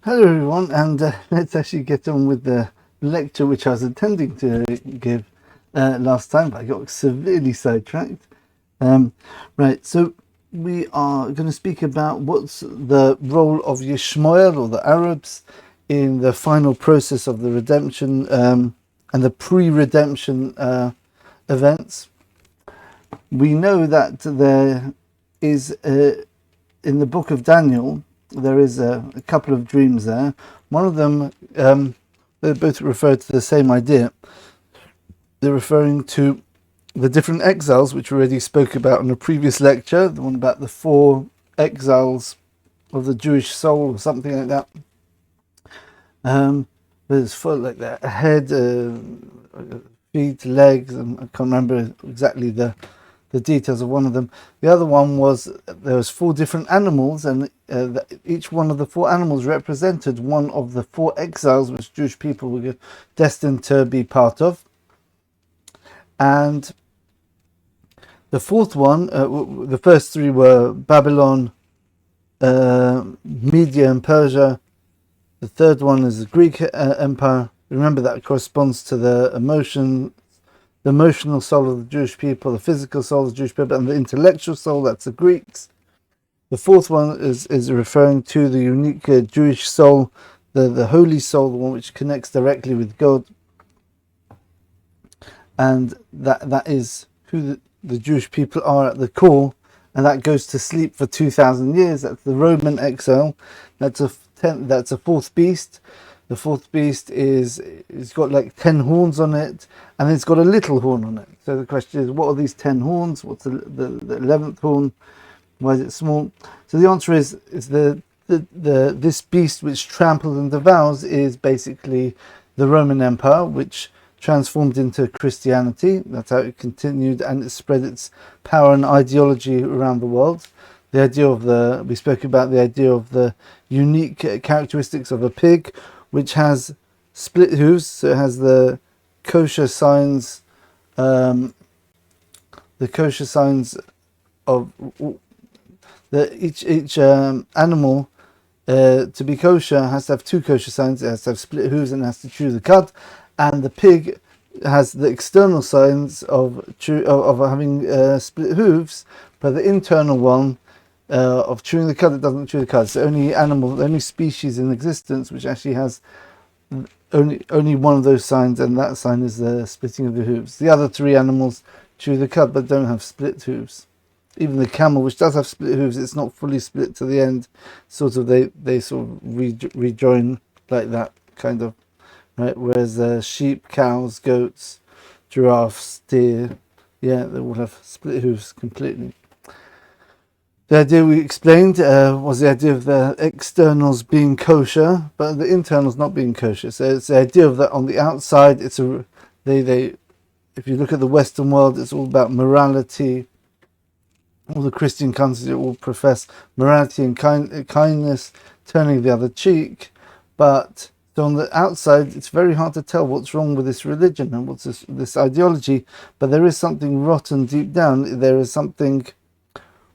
Hello everyone, and let's actually get on with the lecture which I was intending to give last time, but I got severely sidetracked. Right, so we are going to speak about what's the role of Yishmael or the Arabs in the final process of the redemption and the pre-redemption events. We know that there is in the book of Daniel, there is a couple of dreams there. One of them, they both refer to the same idea. They're referring to the different exiles, which we already spoke about in a previous lecture, the one about the 4 exiles of the Jewish soul, or something like that. There's for like that head, feet, legs, and I can't remember exactly the details of one of them. The other one was there was 4 different animals, and each one of the 4 animals represented one of the 4 exiles which Jewish people were destined to be part of. And the 4th one, the first 3 were Babylon, Media and Persia. The 3rd one is the Greek Empire. Remember, that corresponds to the emotional soul of the Jewish people, the physical soul of the Jewish people, and the intellectual soul, that's the Greeks. The 4th one is referring to the unique Jewish soul, the holy soul, the one which connects directly with God. And that is who the Jewish people are at the core, and that goes to sleep for 2,000 years. That's the Roman exile. That's a 4th beast. The 4th beast it's got like 10 horns on it, and it's got a little horn on it. So the question is, what are these 10 horns? What's the 11th horn? Why is it small? So the answer is this beast which tramples and devours is basically the Roman Empire, which transformed into Christianity. That's how it continued, and it spread its power and ideology around the world. The idea we spoke about the idea of the unique characteristics of a pig, which has split hooves, so it has the kosher signs, of each animal to be kosher has to have 2 kosher signs. It has to have split hooves and it has to chew the cud, and the pig has the external signs of having split hooves, but the internal one of chewing the cud, it doesn't chew the cud. It's the only species in existence which actually has only one of those signs, and that sign is the splitting of the hooves. The other 3 animals chew the cud but don't have split hooves. Even the camel, which does have split hooves, it's not fully split to the end. They sort of rejoin like that, kind of, right? Whereas sheep, cows, goats, giraffes, deer, they all have split hooves completely. The idea we explained was the idea of the externals being kosher, but the internals not being kosher. So it's the idea of that on the outside. If you look at the Western world, it's all about morality. All the Christian countries all profess morality and kindness, turning the other cheek. But on the outside, it's very hard to tell what's wrong with this religion and what's this ideology. But there is something rotten deep down. There is something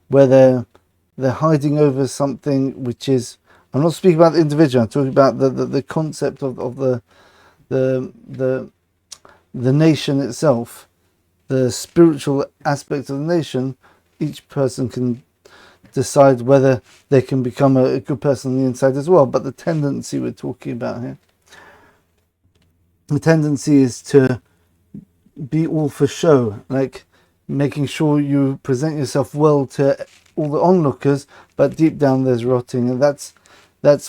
where they're hiding over something which is. I'm not speaking about the individual. I'm talking about the concept of the nation itself, the spiritual aspect of the nation. Each person can decide whether they can become a good person on the inside as well. But the tendency we're talking about here, the tendency is to be all for show, like making sure you present yourself well to all the onlookers, but deep down there's rotting, and that's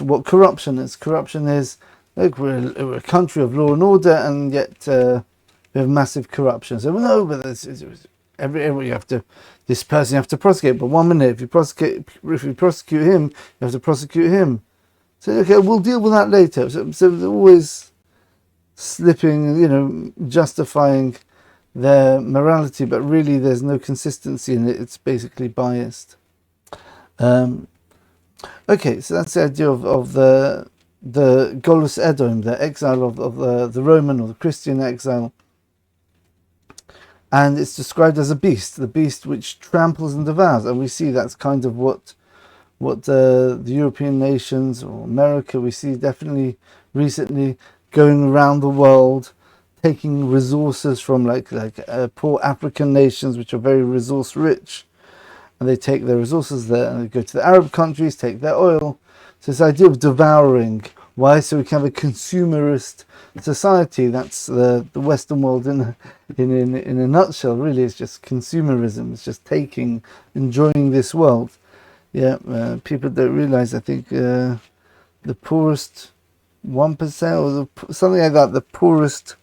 what corruption is. Corruption is, like, we're a country of law and order, and yet we have massive corruption. So no, but every this person you have to prosecute. But 1 minute, if you prosecute him, you have to prosecute him. So okay, we'll deal with that later. So they're always slipping, justifying their morality, but really there's no consistency in it. It's basically biased. Okay, so that's the idea of the Golus Edom, the exile of the Roman or the Christian exile. And it's described as a beast, the beast which tramples and devours. And we see that's kind of what what the European nations or America, we see definitely recently going around the world, taking resources from like poor African nations which are very resource rich, and they take their resources there and they go to the Arab countries, take their oil. So this idea of devouring. Why? So we can have a consumerist society. That's the Western world in a nutshell. Really, it's just consumerism. It's just taking, enjoying this world. Yeah, people don't realize. I think the poorest 1% or something like that. The poorest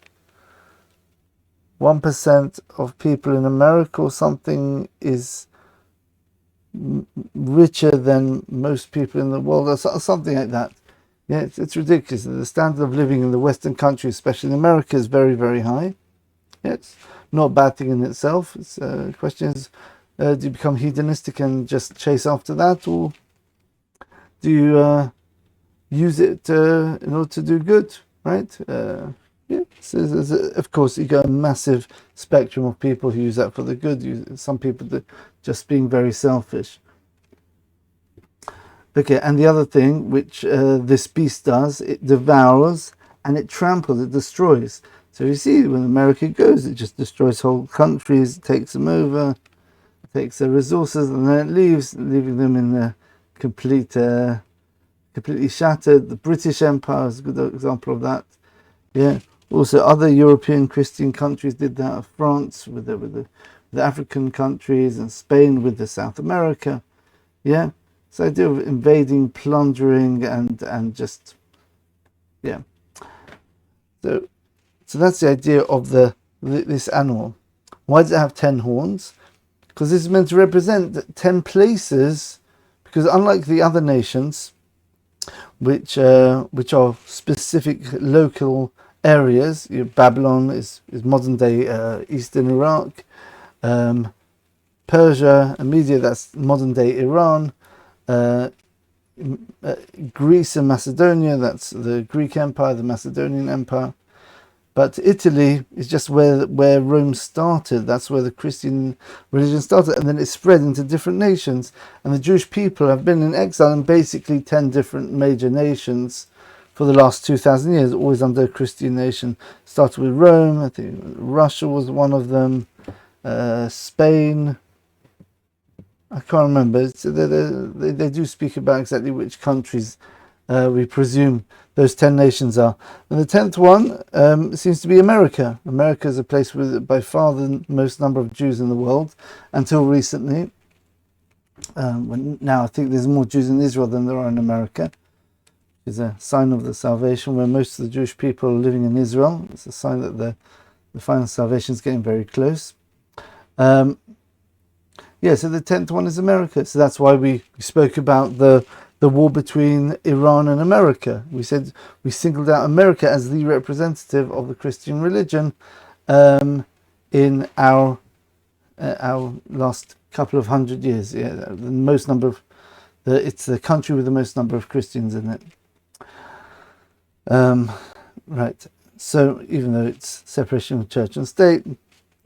1% of people in America or something is richer than most people in the world, or something like that. Yeah, it's ridiculous. The standard of living in the Western countries, especially in America, is very, very high. Yeah, it's not a bad thing in itself. It's the question is, do you become hedonistic and just chase after that, or do you use it in order to do good, right? Yeah, so of course, you got a massive spectrum of people who use that for the good. Some people that just being very selfish. Okay, and the other thing which this beast does, it devours and it tramples, it destroys. So you see, when America goes, it just destroys whole countries, takes them over, takes their resources, and then it leaves, leaving them in the completely shattered. The British Empire is a good example of that. Yeah. Also, other European Christian countries did that. France with the African countries, and Spain with the South America. Yeah. So idea of invading, plundering, and just, yeah. So that's the idea of this animal. Why does it have 10 horns? Because this is meant to represent 10 places. Because unlike the other nations, which are specific local areas, Babylon is modern day Eastern Iraq, Persia and Media, that's modern day Iran. Greece and Macedonia, that's the Greek Empire, the Macedonian Empire. But Italy is just where Rome started. That's where the Christian religion started, and then it spread into different nations. And the Jewish people have been in exile in basically 10 different major nations for the last 2,000 years, always under a Christian nation. Started with Rome, I think Russia was one of them, Spain, I can't remember. So they do speak about exactly which countries we presume those 10 nations are. And the 10th one seems to be America. America is a place with by far the most number of Jews in the world until recently. Now I think there's more Jews in Israel than there are in America. It's a sign of the salvation, where most of the Jewish people are living in Israel. It's a sign that the final salvation is getting very close. Yeah, so the 10th one is America. So that's why we spoke about the war between Iran and America. We said we singled out America as the representative of the Christian religion in our last couple of hundred years. Yeah, the most number of it's the country with the most number of Christians in it. Right. So even though it's separation of church and state,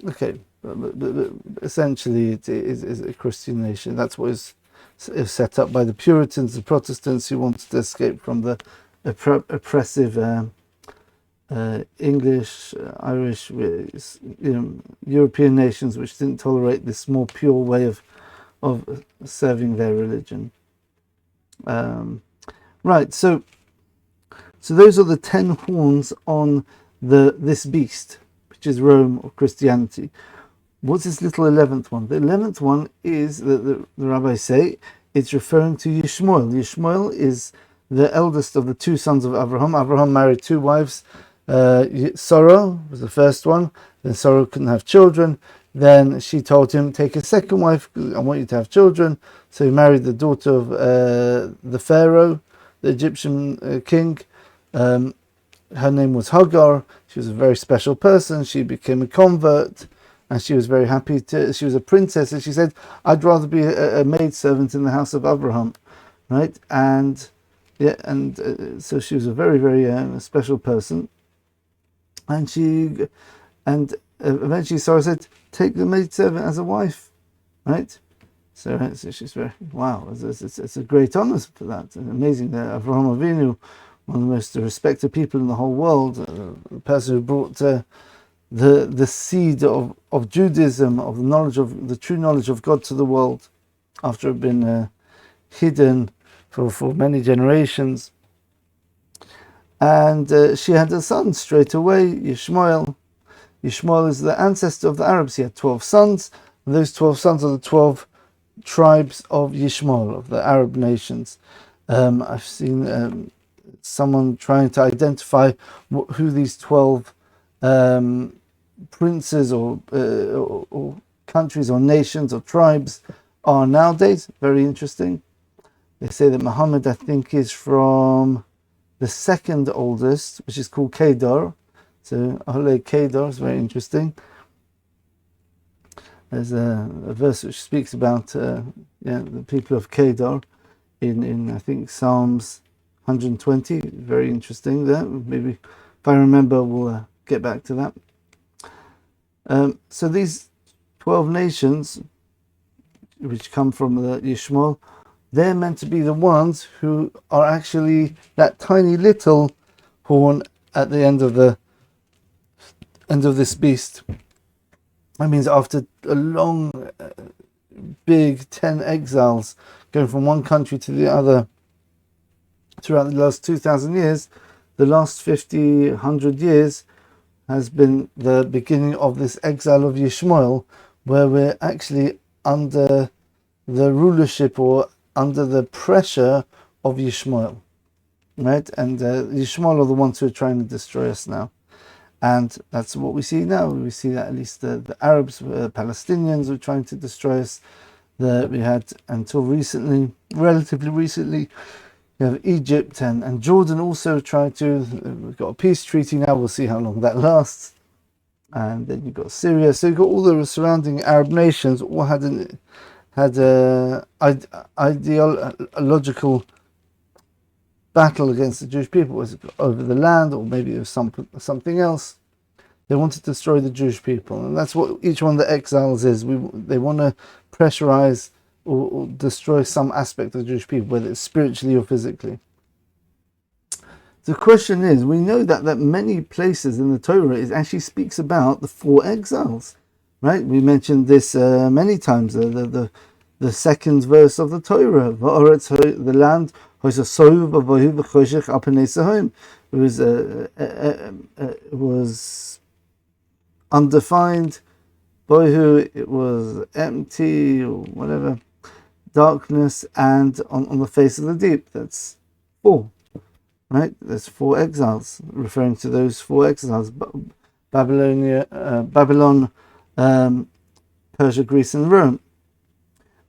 okay. But essentially it is a Christian nation. That's what is set up by the Puritans, the Protestants, who wanted to escape from the oppressive English, Irish, European nations, which didn't tolerate this more pure way of serving their religion. Right, so those are the 10 horns on this beast, which is Rome or Christianity. What's this little 11th one? The 11th one is, the rabbis say, it's referring to Yishmael. Yishmael is the eldest of the two sons of Avraham. Avraham married two wives. Sarah was the first one. Then Sarah couldn't have children. Then she told him, take a second wife, because I want you to have children. So he married the daughter of the Pharaoh, the Egyptian king. Her name was Hagar. She was a very special person. She became a convert. And she was very happy she was a princess, and she said, I'd rather be a maidservant in the house of Avraham, right? And yeah, and so she was a very, very special person. And eventually Sarah said, take the maidservant as a wife, right? So she's very, wow, it's a great honor for that. Amazing that Avraham Avinu, one of the most respected people in the whole world, the person who brought the seed of Judaism, of the knowledge of the true knowledge of God to the world, after it had been hidden for many generations. And she had a son straight away, Yishmael. Yishmael is the ancestor of the Arabs. He had 12 sons, and those 12 sons are the 12 tribes of Yishmael, of the Arab nations. I've seen someone trying to identify who these 12 princes or countries or nations or tribes are nowadays. Very interesting. They say that Muhammad, I think, is from the second oldest, which is called Kedar. So Ahle Kedar is very interesting. There's a verse which speaks about the people of Kedar in I think Psalms 120. Very interesting there. Maybe if I remember, we'll get back to that. So these 12 nations, which come from the Yishmael, they're meant to be the ones who are actually that tiny little horn at the end of this beast. That means after a long, big 10 exiles going from one country to the other throughout the last 2,000 years, the last 50, 100 years has been the beginning of this exile of Yishmael, where we're actually under the rulership or under the pressure of Yishmael, right? And Yishmael are the ones who are trying to destroy us now. And that's what we see now. We see that at least the Arabs, Palestinians were trying to destroy us. We had, until recently, relatively recently, you have Egypt and Jordan also tried to. We've got a peace treaty now. We'll see how long that lasts. And then you've got Syria. So you've got all the surrounding Arab nations all had a ideological battle against the Jewish people. Was it over the land, or maybe it was something else? They wanted to destroy the Jewish people, and that's what each one of the exiles is. They want to pressurize or destroy some aspect of the Jewish people, whether it's spiritually or physically. The question is, we know that many places in the Torah it actually speaks about the 4 exiles, right? We mentioned this many times. The second verse of the Torah, the land it was undefined, bohu, it was empty or whatever, darkness, and on the face of the deep. That's 4, right? There's 4 exiles, referring to those 4 exiles: Babylon, Persia, Greece, and Rome.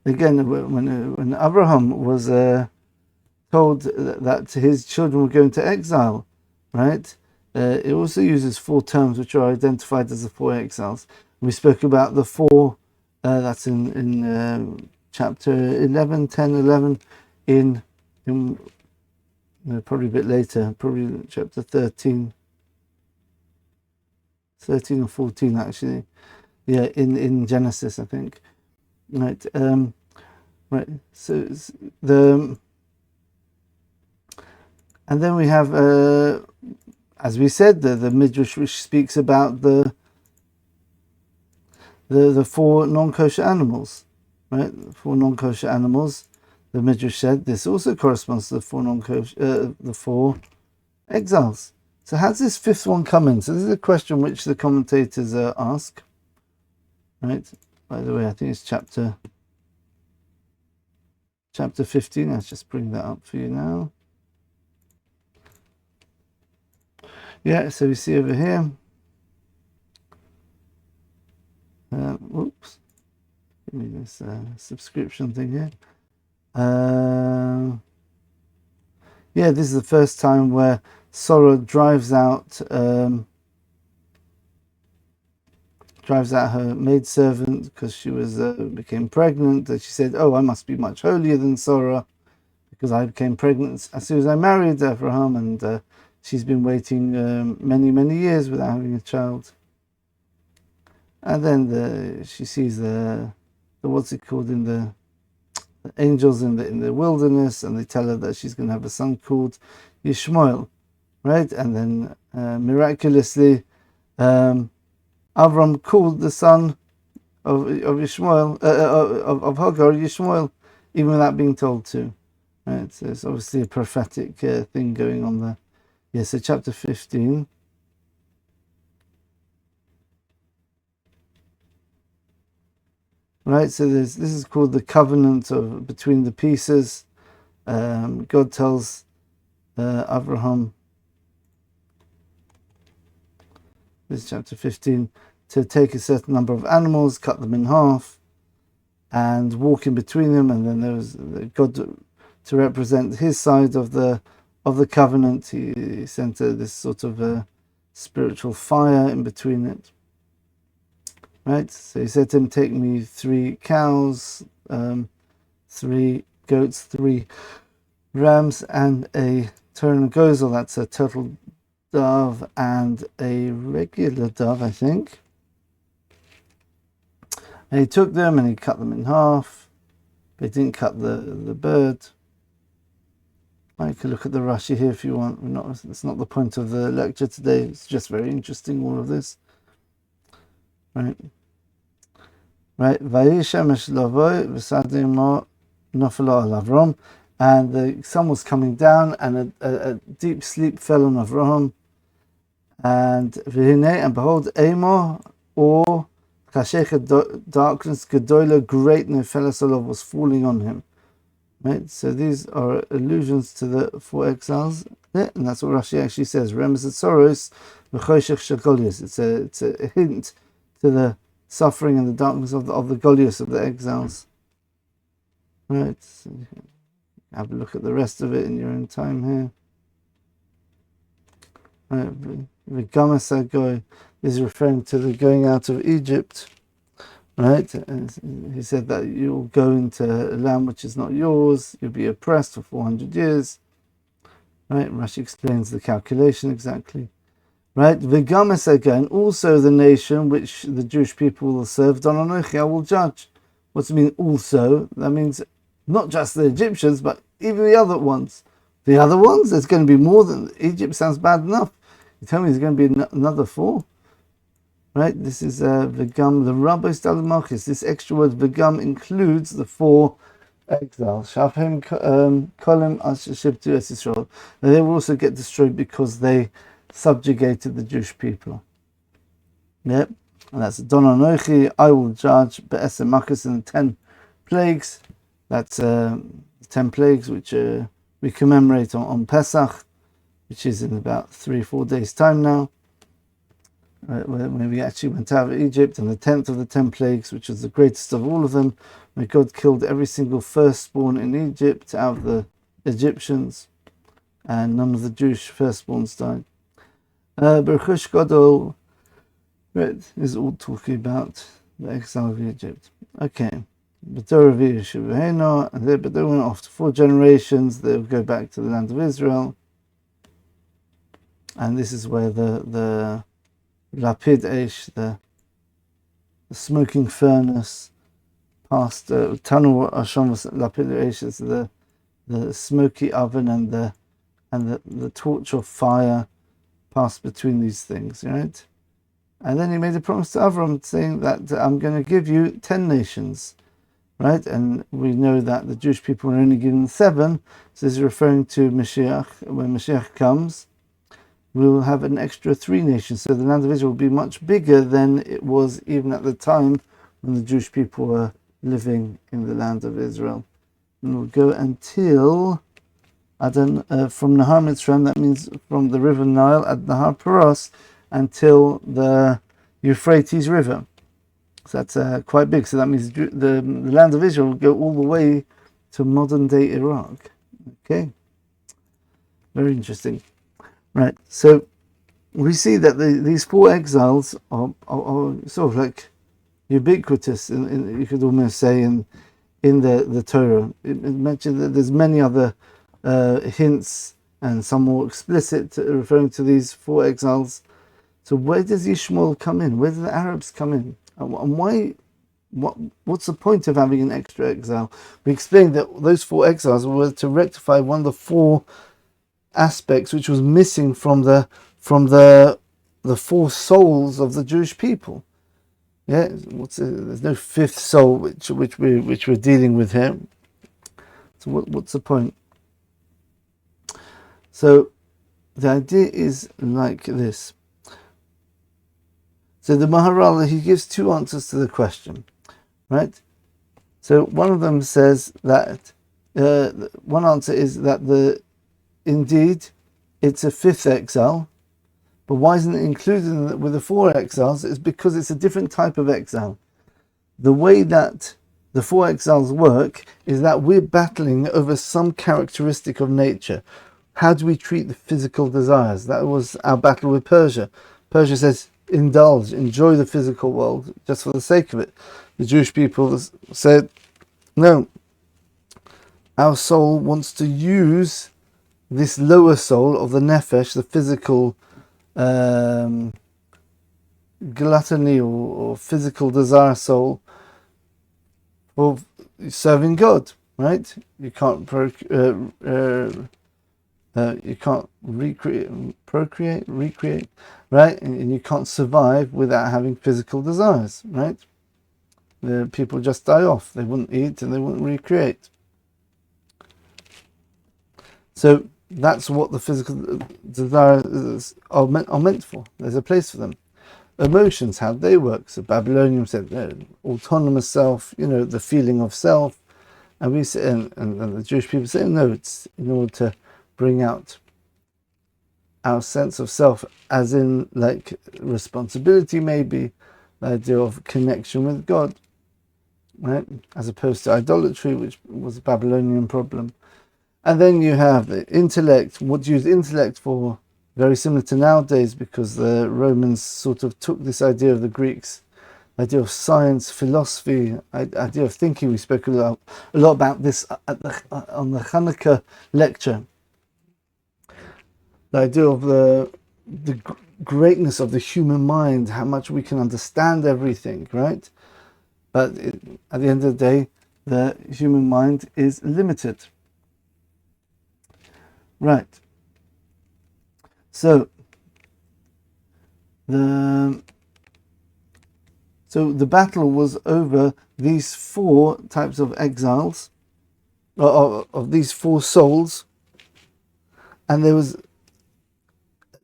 Again, when Avraham was told that his children were going to exile, right? It also uses 4 terms which are identified as the 4 exiles. We spoke about the 4, that's in chapter 11, 10, 11, in probably a bit later, probably chapter 13 or 14 actually. Yeah, in Genesis, I think. Right, right. So and then we have, as we said, the midrash which speaks about the 4 non-kosher animals, right? 4 non-kosher animals. The midrash said this also corresponds to the 4 non-kosher, the 4 exiles. So how does this 5th one come in? So this is a question which the commentators ask, right? By the way, I think it's chapter 15. Let's just bring that up for you now. Yeah, so we see over here. Oops. Give me this subscription thing here. Yeah, this is the first time where Sarah drives out her maidservant because she became pregnant. And she said, "Oh, I must be much holier than Sarah because I became pregnant as soon as I married Avraham, and she's been waiting many years without having a child." And then she sees the what's it called in the angels in the wilderness, and they tell her that she's going to have a son called Yishmael, right? And then miraculously, Avraham called the son of Yishmael, of Hagar, Yishmael, even without being told to. Right, so it's obviously a prophetic thing going on there. Yeah, so chapter 15. Right, so this is called the covenant of between the pieces. God tells Avraham, this is chapter 15, to take a certain number of animals, cut them in half, and walk in between them. And then there was God to represent his side of the covenant. He sent this sort of spiritual fire in between it. Right, so he said to him, take me 3 cows, 3 goats, 3 rams, and a turtle gozel, that's a turtle dove, and a regular dove, I think. And he took them and he cut them in half, but he didn't cut the bird. You can look at the Rashi here if you want. It's not the point of the lecture today. It's just very interesting, all of this. Right. Vayishemesh lavoi v'sadimo nofelo al Avraham, and the sun was coming down, and a deep sleep fell on Avraham. And v'hinei, and behold, Amo, or chashech darkness gedola, great nefeles olav, was falling on him. Right. So these are allusions to the 4 exiles. Yeah, and that's what Rashi actually says. Remes et soros v'choshech shekolius. It's a hint to the suffering and the darkness of the Goliaths, of the exiles. Right. So have a look at the rest of it in your own time here. Right. V'gamas is referring to the going out of Egypt. Right, and he said that you'll go into a land which is not yours, you'll be oppressed for 400 years. Right, Rashi explains the calculation exactly. Right, V'games again, also the nation which the Jewish people will serve, Don Anochi, I will judge. What's it mean also? That means not just the Egyptians, but even the other ones. The other ones, there's going to be more than Egypt. Sounds bad enough. You tell me there's going to be another 4. Right, this is V'gam, the Rabbi Stalmachis. This extra word V'gam includes the 4 exiles. Shafim Kolim Ashibtu Es Yisrael. They will also get destroyed because they subjugated the Jewish people. Yep, and that's Don Anochi, I will judge Be'esem Makos, in the 10 plagues. That's 10 plagues which we commemorate on Pesach, which is in about 3-4 days' time now. When we actually went out of Egypt, and the 10th of the 10 plagues, which was the greatest of all of them, when God killed every single firstborn in Egypt out of the Egyptians, and none of the Jewish firstborns died. Berchush Gadol, is all talking about the exile of Egypt. Okay, but they went after 4 generations, they'll go back to the land of Israel, and this is where the Lapid Eish, the smoking furnace, past Tanu Asham Lapid Eish is the smoky oven, and the torch of fire passed between these things, right? And then he made a promise to Avraham, saying that I'm going to give you 10 nations, right? And we know that the Jewish people were only given 7, so this is referring to Moshiach. When Moshiach comes, we will have an extra 3 nations. So the land of Israel will be much bigger than it was even at the time when the Jewish people were living in the land of Israel. And we'll go until Adan, from Nahar Mitzrayim, that means from the river Nile at Nahar Paras, until the Euphrates River. So that's quite big. So that means the land of Israel will go all the way to modern day Iraq. Okay, very interesting. Right, so we see that these 4 exiles are sort of like ubiquitous, you could almost say, in the Torah. It mentioned that there's many other hints, and some more explicit, referring to these 4 exiles. So where does Yishmael come in? Where do the Arabs come in? And why What's the point of having an extra exile? We explained that those 4 exiles were to rectify one of the 4 aspects which was missing from the 4 souls of the Jewish people. Yeah, there's no 5th soul which we're dealing with here. So what's the point? So the idea is like this. So the Maharal, he gives 2 answers to the question, right? So one of them says that one answer is that indeed it's a 5th exile, but why isn't it included with the 4 exiles? It's because it's a different type of exile. The way that the 4 exiles work is that we're battling over some characteristic of nature. How do we treat the physical desires? That was our battle with Persia. Persia says, indulge, enjoy the physical world just for the sake of it. The Jewish people said, no, our soul wants to use this lower soul of the nefesh, the physical gluttony or physical desire soul, for serving God, right? You can't you can't recreate, right? And you can't survive without having physical desires, right? The people just die off. They wouldn't eat and they wouldn't recreate. So that's what the physical desires are meant for. There's a place for them. Emotions, how they work. So Babylonians said autonomous self, the feeling of self. And we say, and the Jewish people say, no, it's in order to bring out our sense of self, as in like responsibility, maybe the idea of connection with God, right? As opposed to idolatry, which was a Babylonian problem. And then you have the intellect. What do you use intellect for? Very similar to nowadays, because the Romans sort of took this idea of the Greeks, idea of science, philosophy, idea of thinking. We spoke a lot about this on the Hanukkah lecture. The idea of the greatness of the human mind, how much we can understand everything, right? But at the end of the day, the human mind is limited. Right. So the battle was over these 4 types of exiles, of these 4 souls, and there was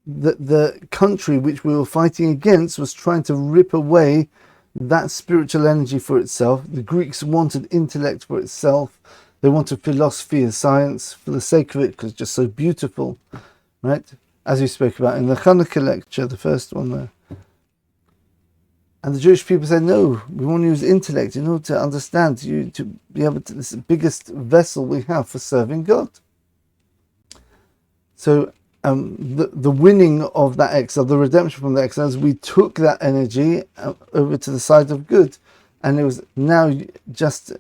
the country which we were fighting against was trying to rip away that spiritual energy for itself. The Greeks wanted intellect for itself. They wanted philosophy and science for the sake of it, because it's just so beautiful, right? As we spoke about in the Hanukkah lecture, the first one there. And the Jewish people said, no, we want to use intellect in order to understand, to be able to, this is the biggest vessel we have for serving God. So the winning of that exile, the redemption from the exiles, we took that energy over to the side of good, and it was now just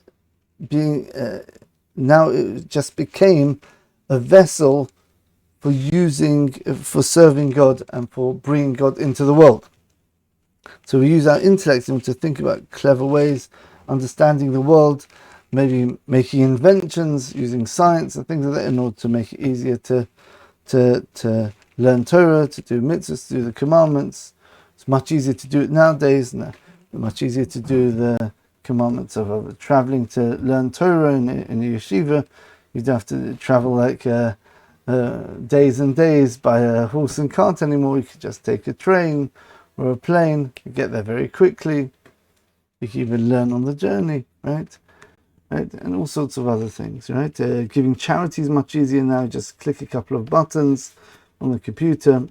being now it just became a vessel for serving God and for bringing God into the world. So we use our intellect to think about clever ways, understanding the world, maybe making inventions, using science and things like that in order to make it easier to learn Torah, to do mitzvahs, to do the commandments. It's much easier to do it nowadays. Much easier to do the commandments of traveling to learn Torah in a yeshiva. You don't have to travel like days and days by a horse and cart anymore. You could just take a train or a plane. You get there very quickly. You can even learn on the journey, right? And all sorts of other things, right? Giving charity is much easier now. Just click a couple of buttons on the computer,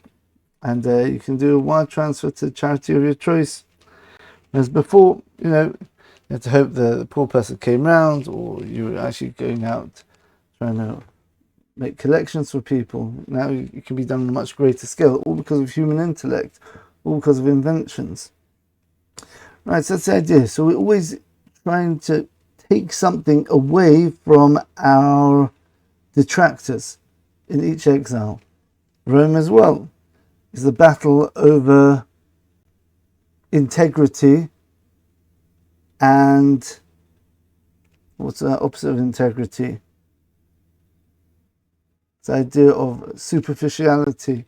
and you can do a wire transfer to charity of your choice. Whereas before, you had to hope the poor person came round, or you were actually going out trying to make collections for people. Now it can be done on a much greater scale, all because of human intellect, all because of inventions. Right, so that's the idea. So we're always trying to take something away from our detractors in each exile. Rome as well is the battle over integrity and what's the opposite of integrity? It's the idea of superficiality,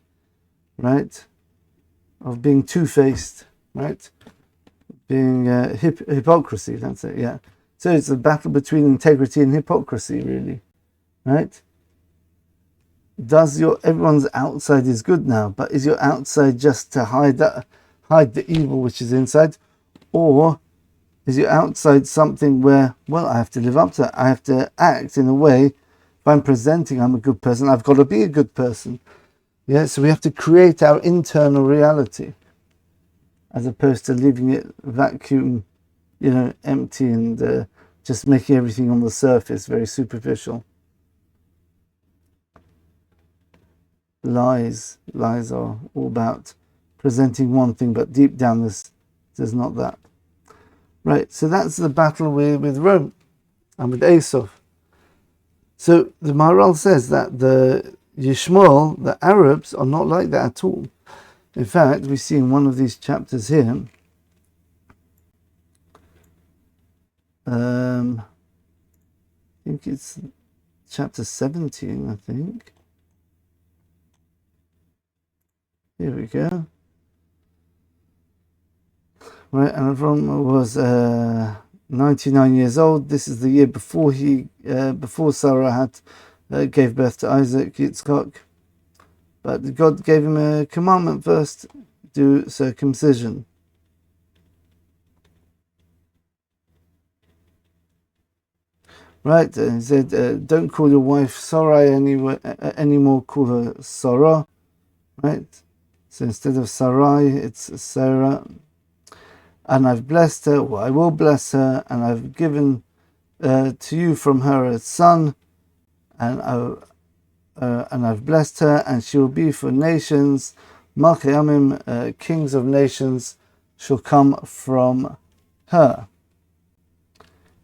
right? Of being two-faced, right? Being hypocrisy, that's it, yeah. So it's a battle between integrity and hypocrisy, really, right? Everyone's outside is good now, but is your outside just to hide the evil which is inside, or is your outside something where, well, I have to live up to that. I have to act in a way. If I'm presenting I'm a good person, I've got to be a good person. Yeah, so we have to create our internal reality, as opposed to leaving it vacuum, empty and just making everything on the surface very superficial. Lies are all about presenting one thing, but deep down there's not that. Right, so that's the battle with Rome and with Esau. So the Maharal says that the Yishmael, the Arabs, are not like that at all. In fact, we see in one of these chapters here, I think it's chapter 17, I think. Here we go. Right, and Avraham was 99 years old. This is the year before before Sarah had gave birth to Isaac, Yitzchak. But God gave him a commandment first: do circumcision. Right, he said, don't call your wife Sarai anymore. Call her Sarah. Right. So instead of Sarai, it's Sarah. And I've blessed her, or I will bless her, and I've given to you from her a son, and I've blessed her, and she will be for nations. Malchei Amim, kings of nations, shall come from her.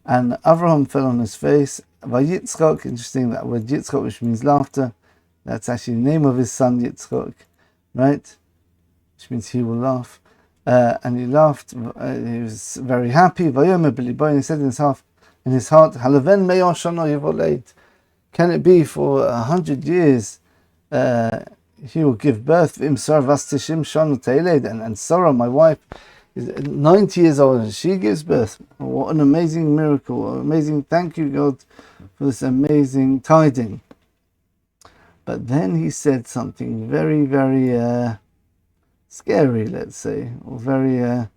And Avraham fell on his face. Vayitzchak, interesting, that word Yitzchak, which means laughter. That's actually the name of his son, Yitzchak, right? Which means he will laugh. And he laughed. He was very happy. Vayomer b'libo, he said in his heart, Halaven me'or shana yivoled. Can it be for 100 years he will give birth? And Sarah, my wife, is 90 years old and she gives birth. What an amazing miracle! Amazing! Thank you, God, for this amazing tiding. But then he said something very, very scary, let's say, or very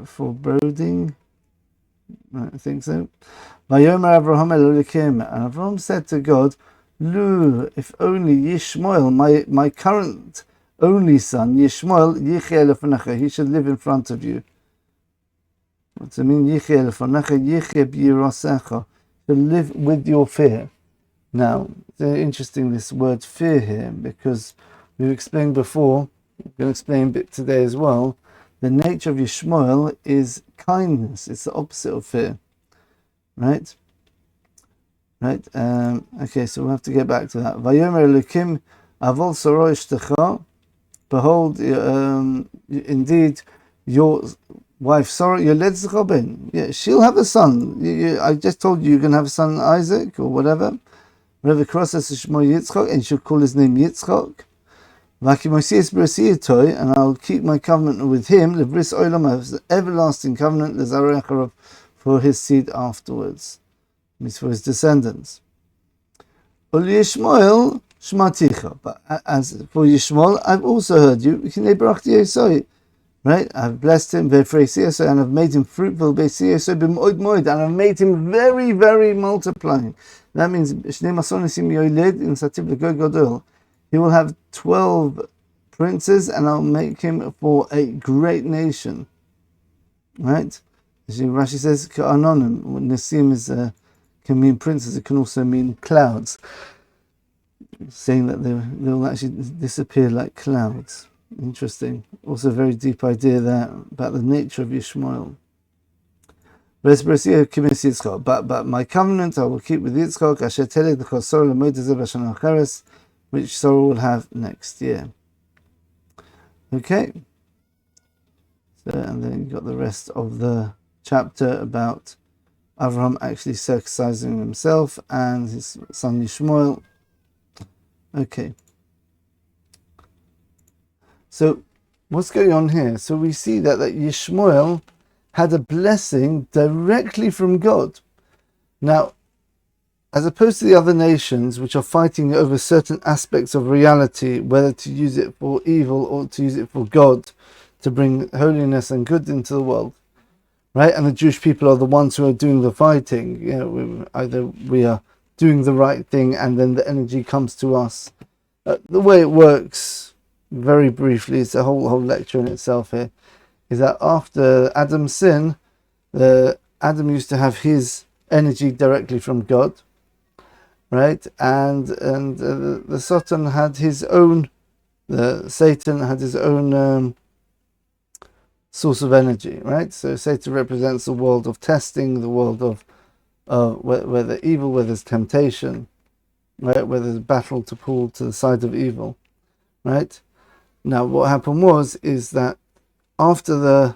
foreboding. I think so. Vayomer Avraham Elokim, and Avraham said to God, Lu, if only Yishmael, my current only son, Yishmael, Yichye lefanecha, he should live in front of you. What does it mean? Yichye lefanecha, Yichye b'yirasecha, to live with your fear. Now, it's interesting, this word fear here, because we've explained before, we're going to explain a bit today as well, the nature of Yishmael is kindness. It's the opposite of fear. Right? Right? Okay, so we'll have to get back to that. Vayomer Elokim avol saro ishtecha. Behold, indeed, your wife Sarah, your ledzecha ben. Yeah, she'll have a son. I just told you you're going to have a son, Isaac, or whatever. Whatever crosses Shmo Yitzchak, and she'll call his name Yitzchak. And I'll keep my covenant with him, lebris olam, everlasting covenant, lezarei for his seed afterwards, means for his descendants. Ul Yishmael shmaticha, but as for Yishmael, I've also heard you. Right, I've blessed him, and I've made him fruitful, and I've made him very, very multiplying. That means he will have 12 princes, and I'll make him for a great nation. Right? Rashi says, Ka'anonim. Nesim can mean princes, it can also mean clouds. Saying that they will actually disappear like clouds. Interesting. Also a very deep idea there about the nature of Yishmael. But my covenant I will keep with Yitzchak, which Sarah will have next year. Okay. So, and then you got the rest of the chapter about Avraham actually circumcising himself and his son Yishmael. Okay. So what's going on here? So we see that Yishmael had a blessing directly from God. Now, as opposed to the other nations which are fighting over certain aspects of reality, whether to use it for evil or to use it for God, to bring holiness and good into the world, right? And the Jewish people are the ones who are doing the fighting. You know, either we are doing the right thing and then the energy comes to us. The way it works, very briefly, it's a whole lecture in itself here, is that after Adam's sin, Adam used to have his energy directly from God, right? And the Satan had his own, Satan had his own source of energy, right? So Satan represents the world of testing, the world of where there's evil, where there's temptation, right? Where there's battle to pull to the side of evil, right? Now, what happened is that after the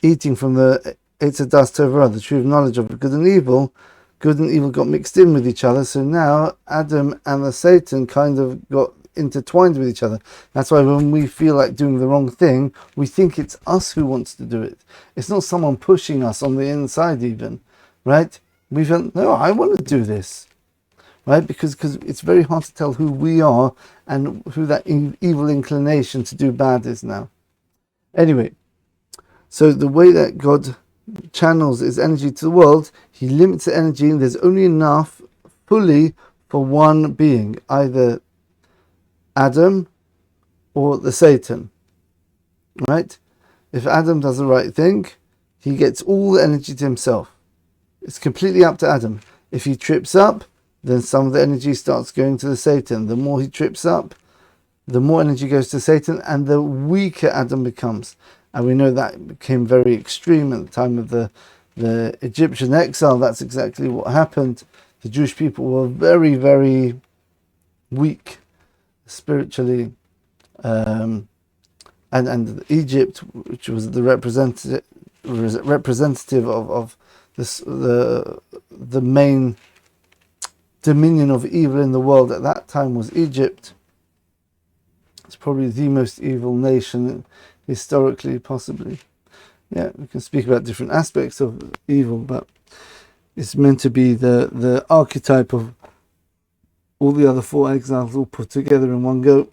eating from the Eitzadas Torah, the tree of knowledge of good and evil got mixed in with each other. So now Adam and the Satan kind of got intertwined with each other. That's why when we feel like doing the wrong thing, we think it's us who wants to do it. It's not someone pushing us on the inside even, right? We feel, no, I want to do this, right? Because it's very hard to tell who we are and who that evil inclination to do bad is now. Anyway, so the way that God channels his energy to the world, he limits the energy and there's only enough fully for one being, either Adam or the Satan, right? If Adam does the right thing, he gets all the energy to himself. It's completely up to Adam. If he trips up, then some of the energy starts going to the Satan. The more he trips up, the more energy goes to Satan and the weaker Adam becomes. And we know that became very extreme at the time of the Egyptian exile. That's exactly what happened. The Jewish people were very, very weak spiritually. And Egypt, which was the representative of this, the main dominion of evil in the world at that time, was Egypt. It's probably the most evil nation historically, possibly. Yeah, we can speak about different aspects of evil, but it's meant to be the archetype of all the other four exiles all put together in one go.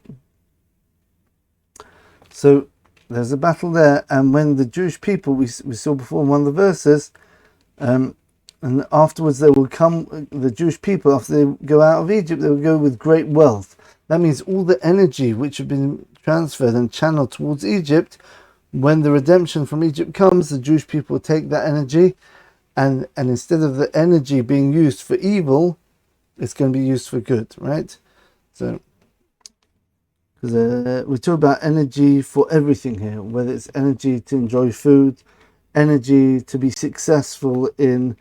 So there's a battle there, and when the Jewish people, we saw before in one of the verses, and afterwards they will come, the Jewish people, after they go out of Egypt, they will go with great wealth. That means all the energy which had been transferred and channeled towards Egypt, when the redemption from Egypt comes, the Jewish people take that energy, and instead of the energy being used for evil, it's going to be used for good, right? So, because we talk about energy for everything here, whether it's energy to enjoy food, energy to be successful in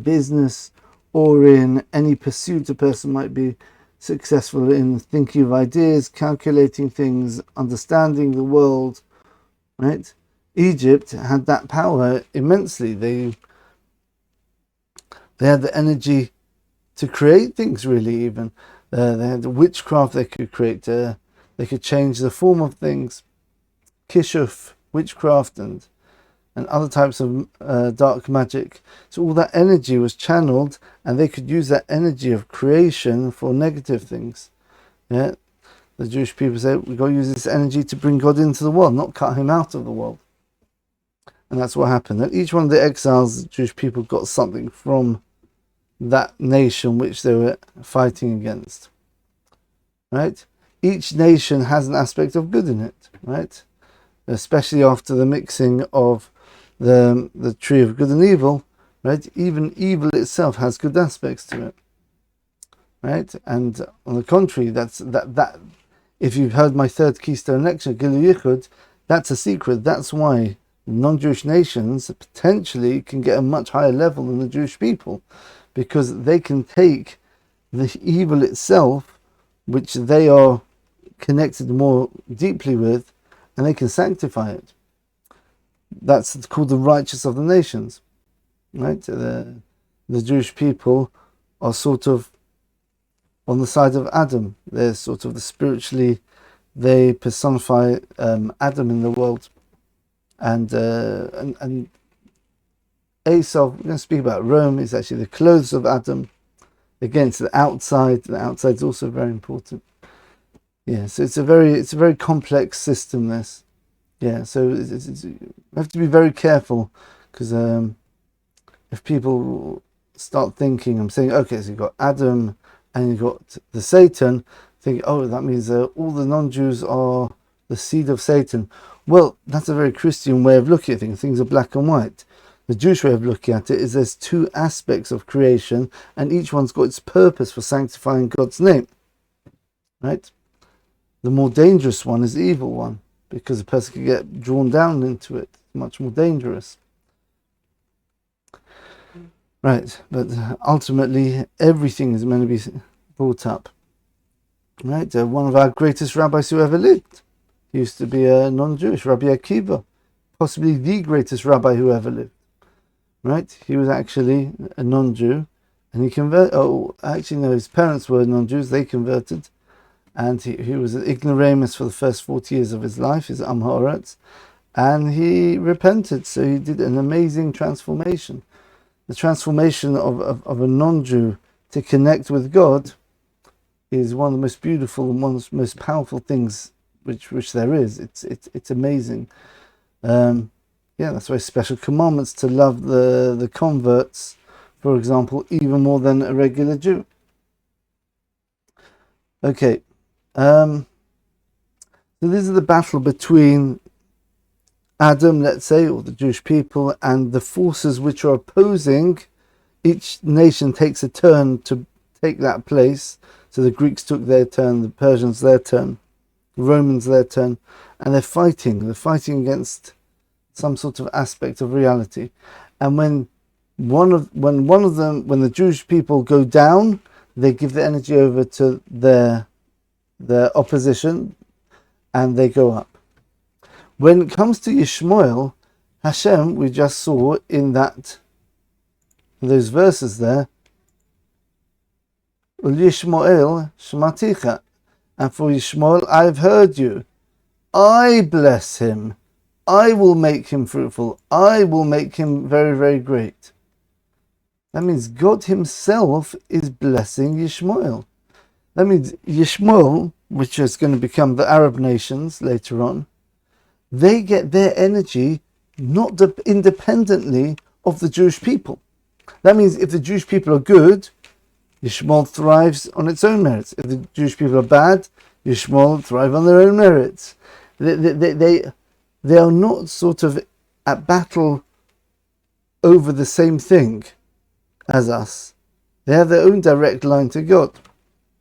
business, or in any pursuit a person might be successful in, thinking of ideas, calculating things, understanding the world, right? Egypt had that power immensely. They had the energy to create things, really, even. They had the witchcraft they could create. They could change the form of things. Kishuf, witchcraft, and other types of dark magic. So all that energy was channeled, and they could use that energy of creation for negative things. Yeah, the Jewish people say, we've got to use this energy to bring God into the world, not cut him out of the world. And that's what happened. At each one of the exiles, the Jewish people got something from that nation which they were fighting against. Right? Each nation has an aspect of good in it, right? Especially after the mixing of the tree of good and evil, right? Even evil itself has good aspects to it, right? And on the contrary, that if you've heard my third keystone lecture, Gilu Yichud, that's a secret. That's why non-Jewish nations potentially can get a much higher level than the Jewish people, because they can take the evil itself, which they are connected more deeply with, and they can sanctify it. That's called the righteous of the nations, right? The Jewish people are sort of on the side of Adam. They're sort of they personify Adam in the world, and Esau. We're going to speak about Rome. Is actually the clothes of Adam. Again, it's the outside. The outside is also very important. Yeah, so it's a very complex system. This, yeah. So you have to be very careful, because if people start thinking, I'm saying, okay, so you've got Adam and you've got the Satan, think, oh, that means all the non-Jews are the seed of Satan. Well, that's a very Christian way of looking at things. Things are black and white. The Jewish way of looking at it is there's two aspects of creation, and each one's got its purpose for sanctifying God's name. Right? The more dangerous one is the evil one, because a person can get drawn down into it. It's much more dangerous. Right, but ultimately everything is meant to be brought up. Right, one of our greatest rabbis who ever lived used to be a non-Jewish, Rabbi Akiva, possibly the greatest rabbi who ever lived. Right, he was actually a non-Jew, and he converted. Oh, actually, no, his parents were non-Jews. They converted, and he was an ignoramus for the first 40 years of his life, his Am Ha'aretz, and he repented. So he did an amazing transformation. The transformation of a non-Jew to connect with God is one of the most beautiful and one of the most powerful things which there is. It's amazing. Yeah, that's why special commandments to love the converts, for example, even more than a regular Jew. Okay, so this is the battle between Adam, let's say, or the Jewish people, and the forces which are opposing. Each nation takes a turn to take that place. So the Greeks took their turn, the Persians their turn, the Romans their turn, and they're fighting. They're fighting against some sort of aspect of reality. And when the Jewish people go down, they give the energy over to their opposition, and they go up. When it comes to Yishmael, Hashem, we just saw in those verses there, Yishmael Shematicha, and for Yishmael I've heard you. I bless him. I will make him fruitful. I will make him very, very great. That means God himself is blessing Yishmael. That means Yishmael, which is going to become the Arab nations later on, they get their energy not independently of the Jewish people. That means if the Jewish people are good, Yishmael thrives on its own merits. If the Jewish people are bad, Yishmael thrive on their own merits. They are not sort of at battle over the same thing as us. They have their own direct line to God.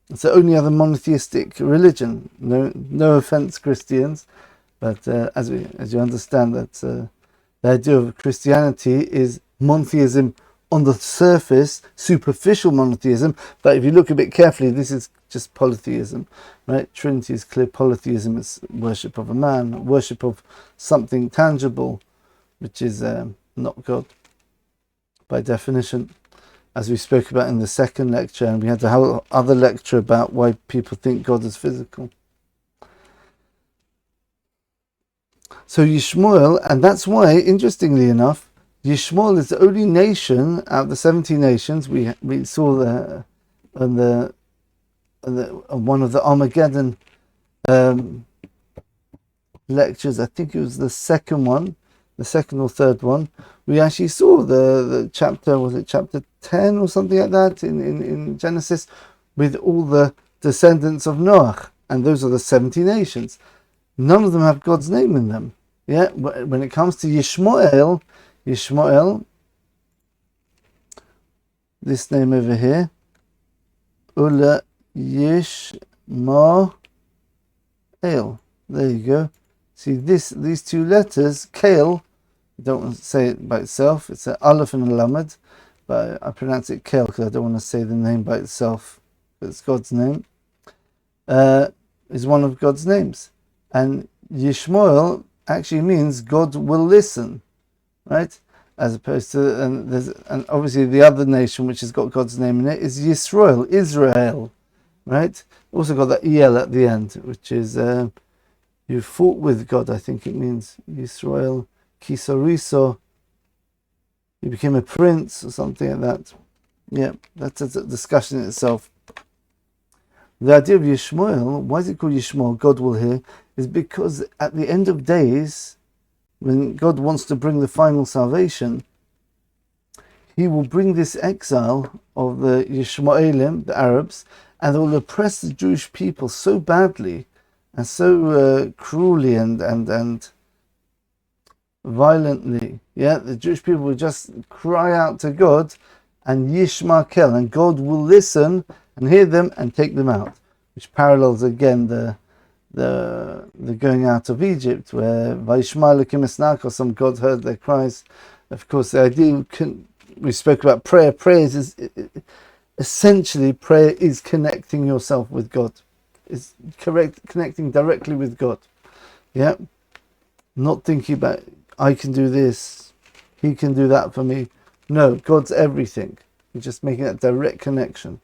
It's the only other monotheistic religion. No offense, Christians. But as you understand, that the idea of Christianity is monotheism on the surface, superficial monotheism. But if you look a bit carefully, this is just polytheism, right? Trinity is clear polytheism. It's worship of a man, worship of something tangible, which is not God by definition, as we spoke about in the second lecture, and we had the whole other lecture about why people think God is physical. So Yishmael, and that's why, interestingly enough, Yishmael is the only nation out of the 70 nations. We saw on one of the Armageddon lectures. I think it was the second or third one. We actually saw the chapter. Was it chapter 10 or something like that in Genesis, with all the descendants of Noah, and those are the 70 nations. None of them have God's name in them. Yeah, when it comes to Yishmael, this name over here, Ula Yishmael. There you go. See these two letters, Kale. I don't want to say it by itself. It's an Aleph and a Lamed, but I pronounce it Kale because I don't want to say the name by itself. But it's God's name. Is one of God's names, and Yishmael actually means God will listen, right? As opposed to, and obviously the other nation which has got God's name in it is Yisrael, Israel, right? Also got that El at the end, which is you fought with God. I think it means Yisrael, Kisoriso. You became a prince or something like that. Yeah, that's a discussion in itself. The idea of Yishmael, why is it called Yishmael, God will hear, is because at the end of days, when God wants to bring the final salvation, he will bring this exile of the Yishmaelim, the Arabs, and they will oppress the Jewish people so badly and so cruelly and violently. Yeah, the Jewish people will just cry out to God, and Yishmael, and God will listen and hear them and take them out, which parallels again the going out of Egypt, where Vayishma Elokim Esnakos, God heard their cries. Of course, the idea we spoke about prayer. Prayer is essentially prayer is connecting yourself with God, is connecting directly with God. Yeah, not thinking about I can do this, He can do that for me. No, God's everything. You're just making that direct connection.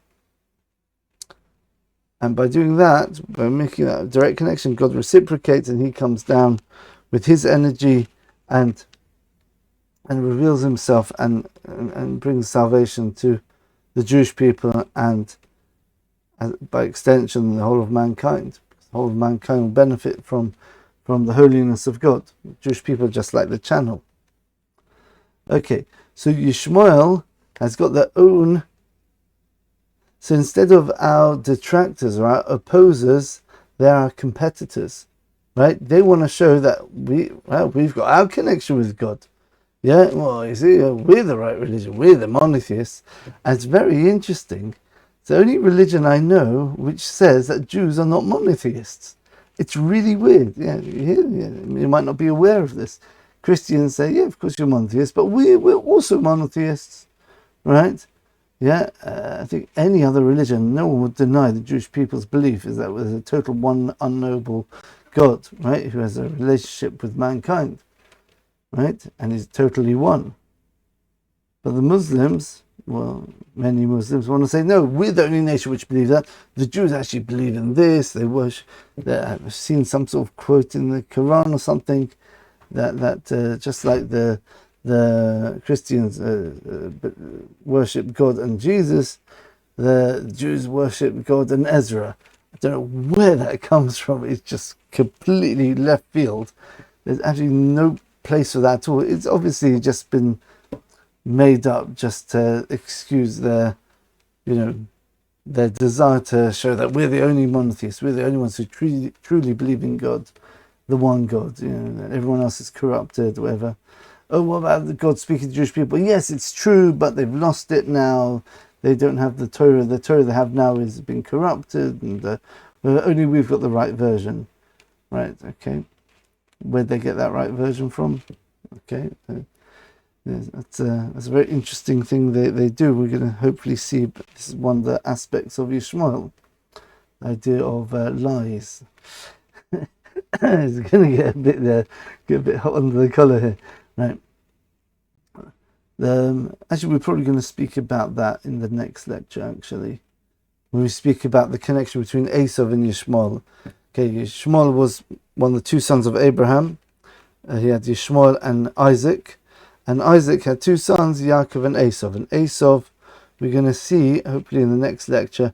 And by doing that, by making that direct connection, God reciprocates and He comes down with His energy and reveals Himself and brings salvation to the Jewish people and by extension the whole of mankind. The whole of mankind will benefit from the holiness of God. The Jewish people are just like the channel. Okay, so Yishmael has got their own. So instead of our detractors or our opposers, they're our competitors, right? They want to show that we've got our connection with God. Yeah, well, you see, we're the right religion, we're the monotheists. And it's very interesting. It's the only religion I know which says that Jews are not monotheists. It's really weird. Yeah, you might not be aware of this. Christians say, yeah, of course you're monotheists, but we're also monotheists, right? Yeah, I think any other religion, no one would deny the Jewish people's belief is that there's a total one unknowable God, right, who has a relationship with mankind, right, and is totally one. But the Muslims, well, many Muslims want to say, no, we're the only nation which believes that. The Jews actually believe in this. They worship. I've seen some sort of quote in the Quran or something that just like the Christians worship God and Jesus, the Jews worship God and Ezra. I don't know where that comes from. It's just completely left field. There's actually no place for that at all. It's obviously just been made up just to excuse their desire to show that we're the only monotheists, we're the only ones who truly believe in God, the one God. Everyone else is corrupted, whatever. Oh, what about the God speaking to Jewish people? Yes, it's true, but they've lost it now. They don't have the Torah. The Torah they have now is been corrupted, and only we've got the right version. Right, okay. Where'd they get that right version from? Okay, that's a very interesting thing they do. We're going to hopefully see, but this is one of the aspects of Yishmael, the idea of lies. It's going to get a bit hot under the collar here. Right. Actually, we're probably going to speak about that in the next lecture, actually. When we speak about the connection between Esav and Yishmael. Okay, Yishmael was one of the two sons of Abraham. He had Yishmael and Isaac. And Isaac had two sons, Yaakov and Esav. And Esav, we're going to see, hopefully in the next lecture,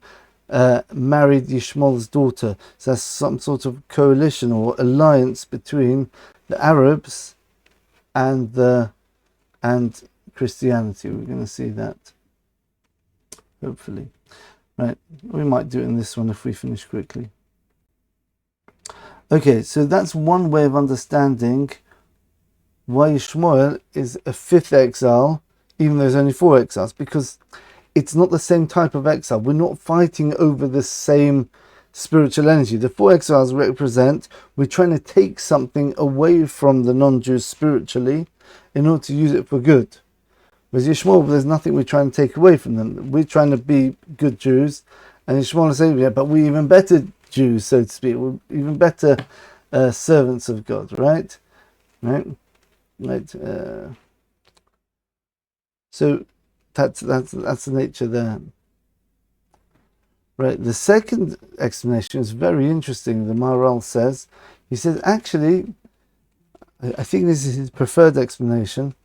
married Yishmael's daughter. So that's some sort of coalition or alliance between the Arabs and Christianity. We're going to see that, hopefully. Right, we might do it in this one if we finish quickly. Okay, so that's one way of understanding why Yishmael is a fifth exile, even though there's only four exiles, because it's not the same type of exile. We're not fighting over the same spiritual energy. The four exiles represent, we're trying to take something away from the non-Jews spiritually in order to use it for good. Whereas Yishmael, there's nothing we're trying to take away from them. We're trying to be good Jews, and Yishmael is saying, yeah, but we're even better Jews, so to speak. We're even better servants of God, right? right? Right. So that's the nature there. Right. The second explanation is very interesting. The Maharal says, he says, actually, I think this is his preferred explanation,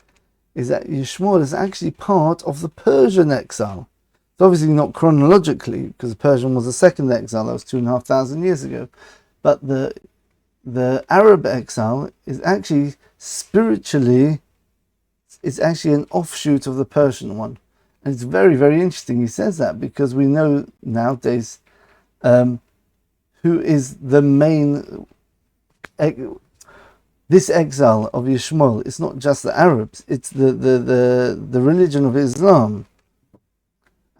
is that Yishmael is actually part of the Persian exile. It's obviously not chronologically, because the Persian was the second exile, that was 2,500 years ago. But the Arab exile is actually spiritually, it's actually an offshoot of the Persian one. And it's very, very interesting he says that, because we know nowadays who is the main... This exile of Yishmael, it's not just the Arabs, it's the religion of Islam.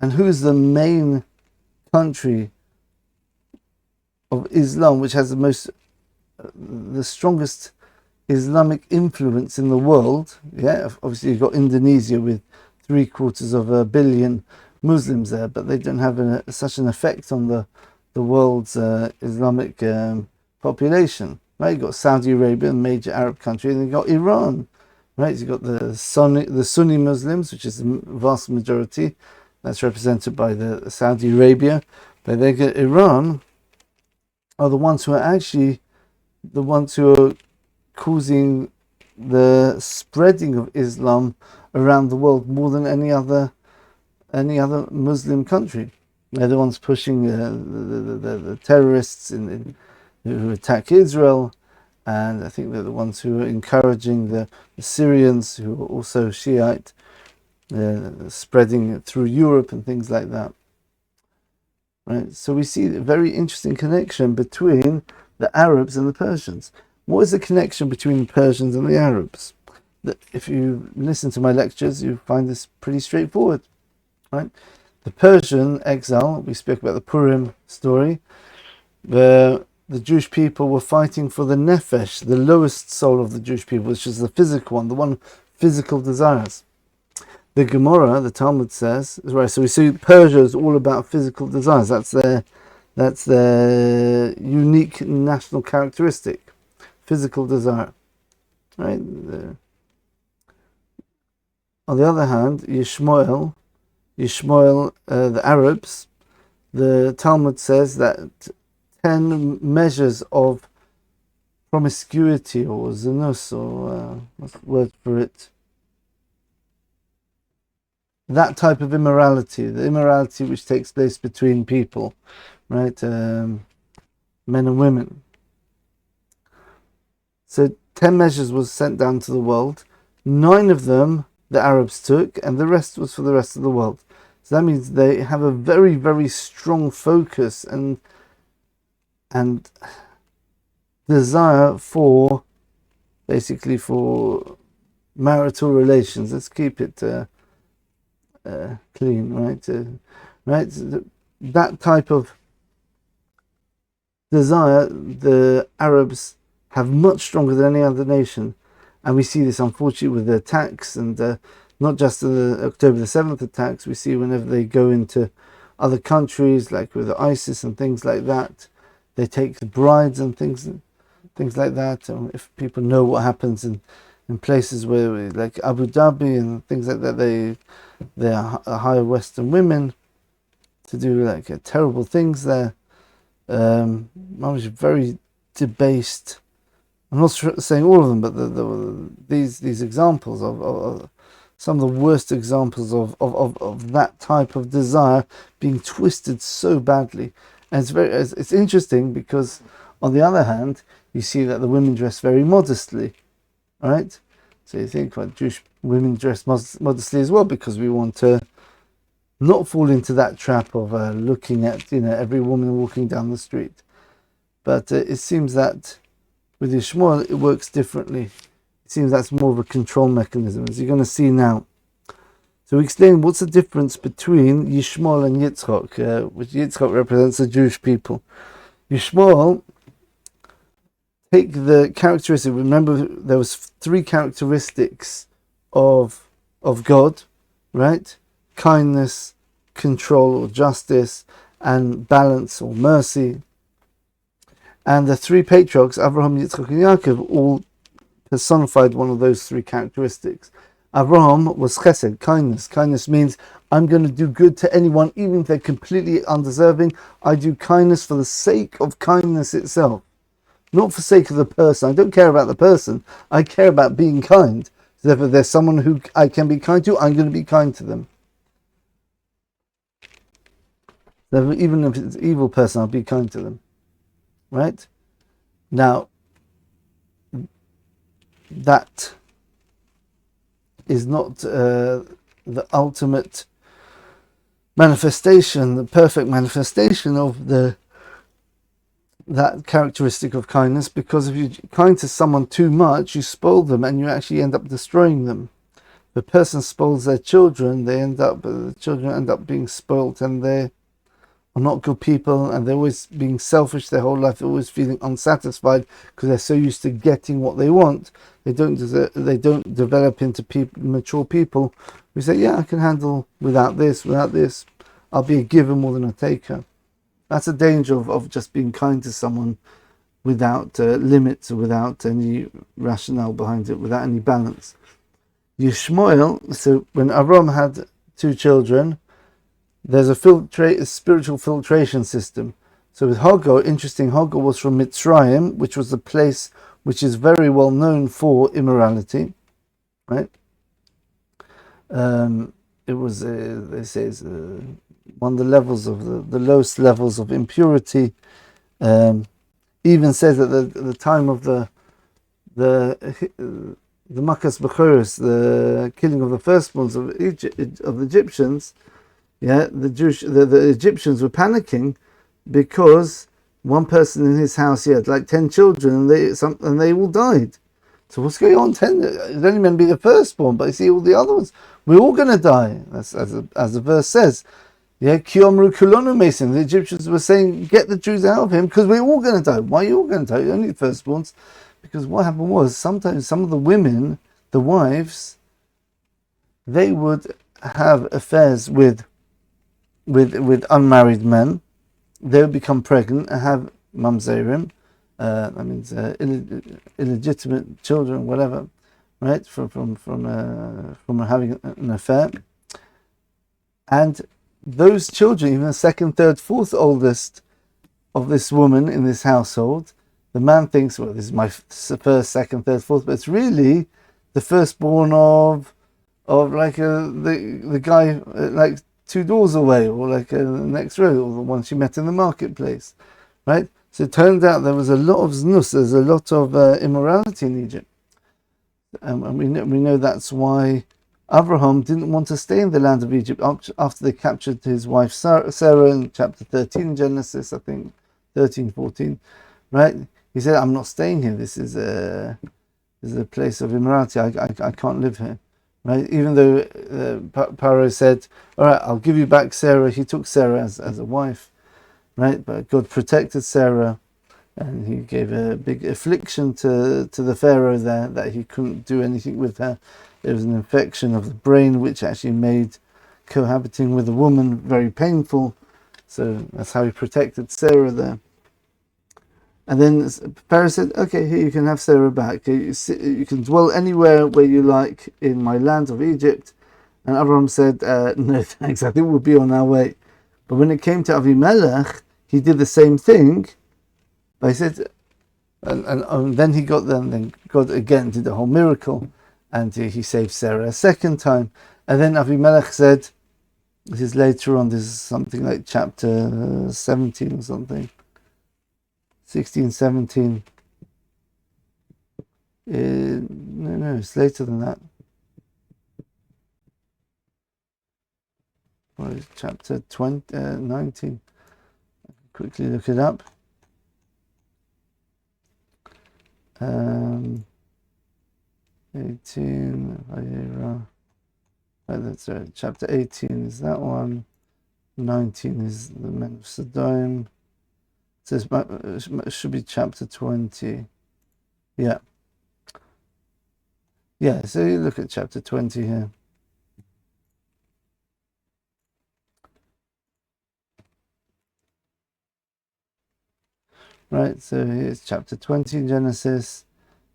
And who's the main country of Islam which has the strongest Islamic influence in the world? Yeah, obviously you've got Indonesia with 750 million Muslims there, but they don't have such an effect on the world's Islamic population. Right, you've got Saudi Arabia, a major Arab country, and you've got Iran. Right, you've got the Sunni Muslims, which is the vast majority. That's represented by the Saudi Arabia. But they get Iran are the ones who are actually the ones who are causing the spreading of Islam around the world more than any other Muslim country. They're the ones pushing the terrorists who attack Israel, and I think they're the ones who are encouraging the Syrians, who are also Shiite, spreading through Europe and things like that. Right, so we see a very interesting connection between the Arabs and the Persians. What is the connection between the Persians and the Arabs? If you listen to my lectures, you find this pretty straightforward. Right, the Persian exile, we spoke about the Purim story, the Jewish people were fighting for the nefesh, the lowest soul of the Jewish people, which is the physical one, the one physical desires. The Gemara, the Talmud says, right, so we see Persia is all about physical desires. That's their unique national characteristic, physical desire. Right? On the other hand, Yishmael, the Arabs, the Talmud says that 10 measures of promiscuity, or zinus, or what's the word for it? That type of immorality, the immorality which takes place between people, right? Men and women. So 10 measures was sent down to the world. 9 of them the Arabs took, and the rest was for the rest of the world. So that means they have a very, very strong focus and desire for, basically, for marital relations. Let's keep it clean, right? Right? That type of desire the Arabs have much stronger than any other nation, and we see this unfortunately with the attacks, and not just the October the 7th attacks. We see whenever they go into other countries, like with ISIS and things like that, they take the brides and things like that. And if people know what happens in places where, like Abu Dhabi and things like that, they hire Western women to do like terrible things there. Very debased. I'm not saying all of them, but these examples of some of the worst examples of that type of desire being twisted so badly. And it's interesting because, on the other hand, you see that the women dress very modestly, right? So you think, well, Jewish women dress modestly as well, because we want to not fall into that trap of looking at every woman walking down the street. But it seems that with Yishmael it works differently. It seems that's more of a control mechanism, as you're going to see now. So we explain what's the difference between Yishmael and Yitzchak, which Yitzchak represents the Jewish people. Yishmael take the characteristic. Remember, there was 3 characteristics of God, right? Kindness, control or justice, and balance or mercy. And the 3 patriarchs, Avraham, Yitzchak, and Yaakov, all personified one of those three characteristics. Avraham was chesed, kindness. Kindness means I'm going to do good to anyone, even if they're completely undeserving. I do kindness for the sake of kindness itself, not for the sake of the person. I don't care about the person. I care about being kind. So if there's someone who I can be kind to, I'm going to be kind to them. So even if it's an evil person, I'll be kind to them. Right? Now, that is not the ultimate manifestation, the perfect manifestation of that characteristic of kindness, because if you're kind to someone too much, you spoil them and you actually end up destroying them. If a person spoils their children, the children end up being spoilt, and they are not good people, and they're always being selfish their whole life. They're always feeling unsatisfied because they're so used to getting what they want. They don't develop into mature people who say, yeah, I can handle without this. I'll be a giver more than a taker. That's a danger of just being kind to someone without limits, without any rationale behind it, without any balance. Yishmael, so when Avraham had two children, there's a spiritual filtration system. So with Hagar, interesting, Hagar was from Mitzrayim, which was a place which is very well known for immorality, right? It was, they say, one of the levels of the lowest levels of impurity. Even says that the time of the Makas Bechoros, the killing of the firstborns of the Egyptians, the Egyptians were panicking because one person in his house, he had like 10 children, and they all died. So what's going on? It's only meant to be the firstborn, but you see all the other ones, we're all going to die. As the verse says. Yeah, Kiyomru Kulonu Mason. The Egyptians were saying, get the Jews out of him because we're all going to die. Why are you all going to die? Only the firstborns. Because what happened was, sometimes some of the women, the wives, they would have affairs with unmarried men. They would become pregnant and have mamzerim. That means illegitimate children, whatever, right? From having an affair. And those children, even the second, third, fourth oldest of this woman in this household, the man thinks, well, this is my first, second, third, fourth, but it's really the firstborn of like the guy like 2 doors away, or like the next row, or the one she met in the marketplace, right? So it turns out there was a lot of znus, there's a lot of immorality in Egypt, and we know that's why Avraham didn't want to stay in the land of Egypt after they captured his wife Sarah in chapter 13 in Genesis, I think 13, 14, right? He said, I'm not staying here. This is a place of immorality. I can't live here, right? Even though Pereh said, all right, I'll give you back Sarah. He took Sarah as a wife, right? But God protected Sarah, and he gave a big affliction to the Pharaoh there, that he couldn't do anything with her. There was an infection of the brain which actually made cohabiting with a woman very painful. So that's how he protected Sarah there. And then Pereh said, okay, here you can have Sarah back. You can dwell anywhere where you like in my land of Egypt. And Avraham said, no thanks, I think we'll be on our way. But when it came to Avimelech, he did the same thing. But he said, and then then God again did the whole miracle. And he saved Sarah a second time. And then Avimelech said, this is later on, this is something like chapter 17 or something. 16, 17. No, it's later than that. Well, chapter 19. Quickly look it up. 18, right, that's right. Chapter 18 is that one. 19 is the men of Sodom. It says it should be chapter 20. Yeah. Yeah, so you look at chapter 20 here. Right, so here's chapter 20 in Genesis.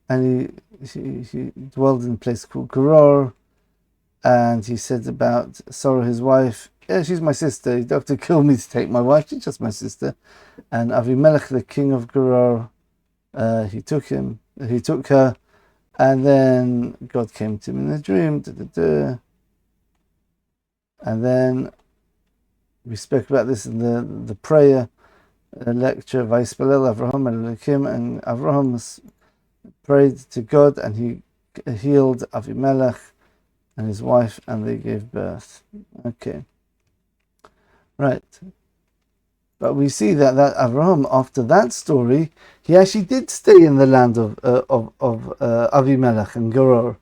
and he dwelled in a place called Gerar, and he said about Sarah, his wife, yeah, she's my sister. You don't have to kill me to take my wife. She's just my sister. And Avimelech, the king of Gerar, he took her, and then God came to him in a dream. And then we spoke about this in the prayer lecture. Vayisbalel Avraham Elokim, and Avraham prayed to God, and he healed Avimelech and his wife, and they gave birth. Okay, right. But we see that Avraham, after that story, he actually did stay in the land of Avimelech and Gerar.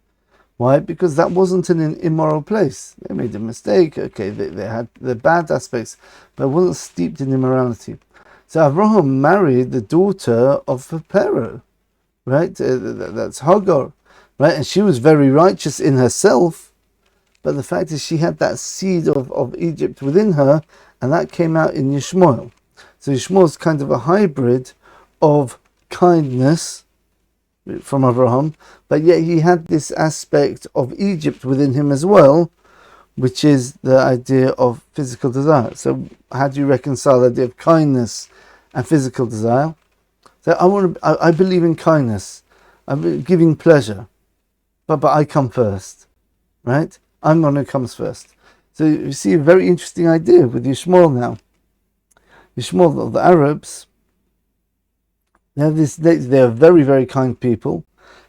Why? Because that wasn't an immoral place. They made a mistake. Okay, they had the bad aspects, but it wasn't steeped in immorality. So Avraham married the daughter of Pereh, right? That's Hagar, right? And she was very righteous in herself, but the fact is she had that seed of Egypt within her, and that came out in Yishmael. So Yishmael is kind of a hybrid of kindness from Avraham, but yet he had this aspect of Egypt within him as well, which is the idea of physical desire. So how do you reconcile the idea of kindness and physical desire? So I believe in kindness. I'm giving pleasure, but I come first, right? I'm the one who comes first. So you see a very interesting idea with Yishmael now. Yishmael, the Arabs, they are very, very kind people.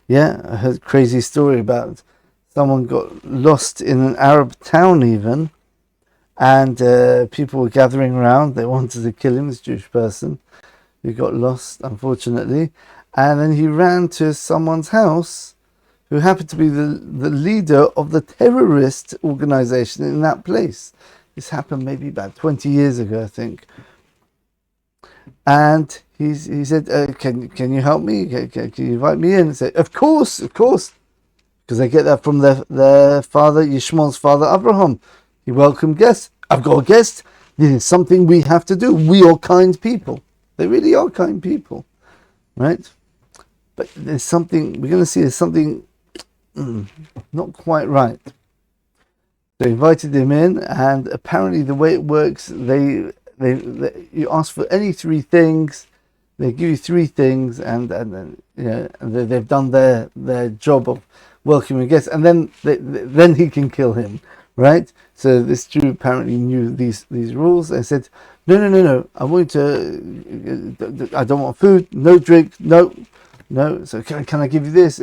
Yeah, I heard a crazy story about someone got lost in an Arab town even, and people were gathering around. They wanted to kill him, this Jewish person who got lost, unfortunately. And then he ran to someone's house who happened to be the leader of the terrorist organization in that place. This happened maybe about 20 years ago, I think. And he said, can you help me? Can you invite me in? I said, of course. Because they get that from their father, Yishmael's father, Avraham. He welcomed guests. I've got a guest. This is something we have to do. We are kind people. They really are kind people, right? But there's something, we're going to see there's something not quite right. They invited him in, and apparently the way it works, they you ask for any three things, they give you three things, and they've done their job of welcoming guests, and then he can kill him, right? So this Jew apparently knew these rules. They said, no, I want I don't want food, no drink, no. So can I give you this?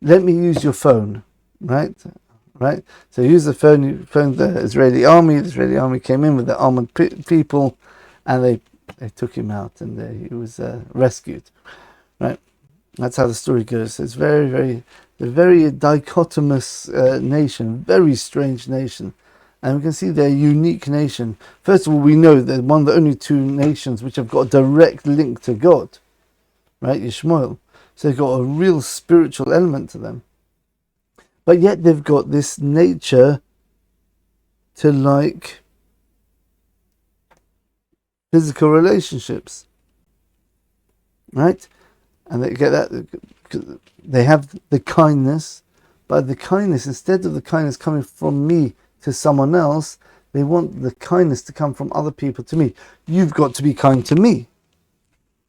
Let me use your phone, right? So use the phone. You phoned the Israeli army. The Israeli army came in with the armored people, and they took him out, and he was rescued, right? That's how the story goes. So it's very dichotomous nation, very strange nation, and we can see they're a unique nation. First of all, we know they're one of the only two nations which have got a direct link to God, right? Yishmael. So they've got a real spiritual element to them. But yet they've got this nature to like physical relationships, right? And they get that, they have the kindness, but the kindness, instead of the kindness coming from me to someone else, they want the kindness to come from other people to me. You've got to be kind to me.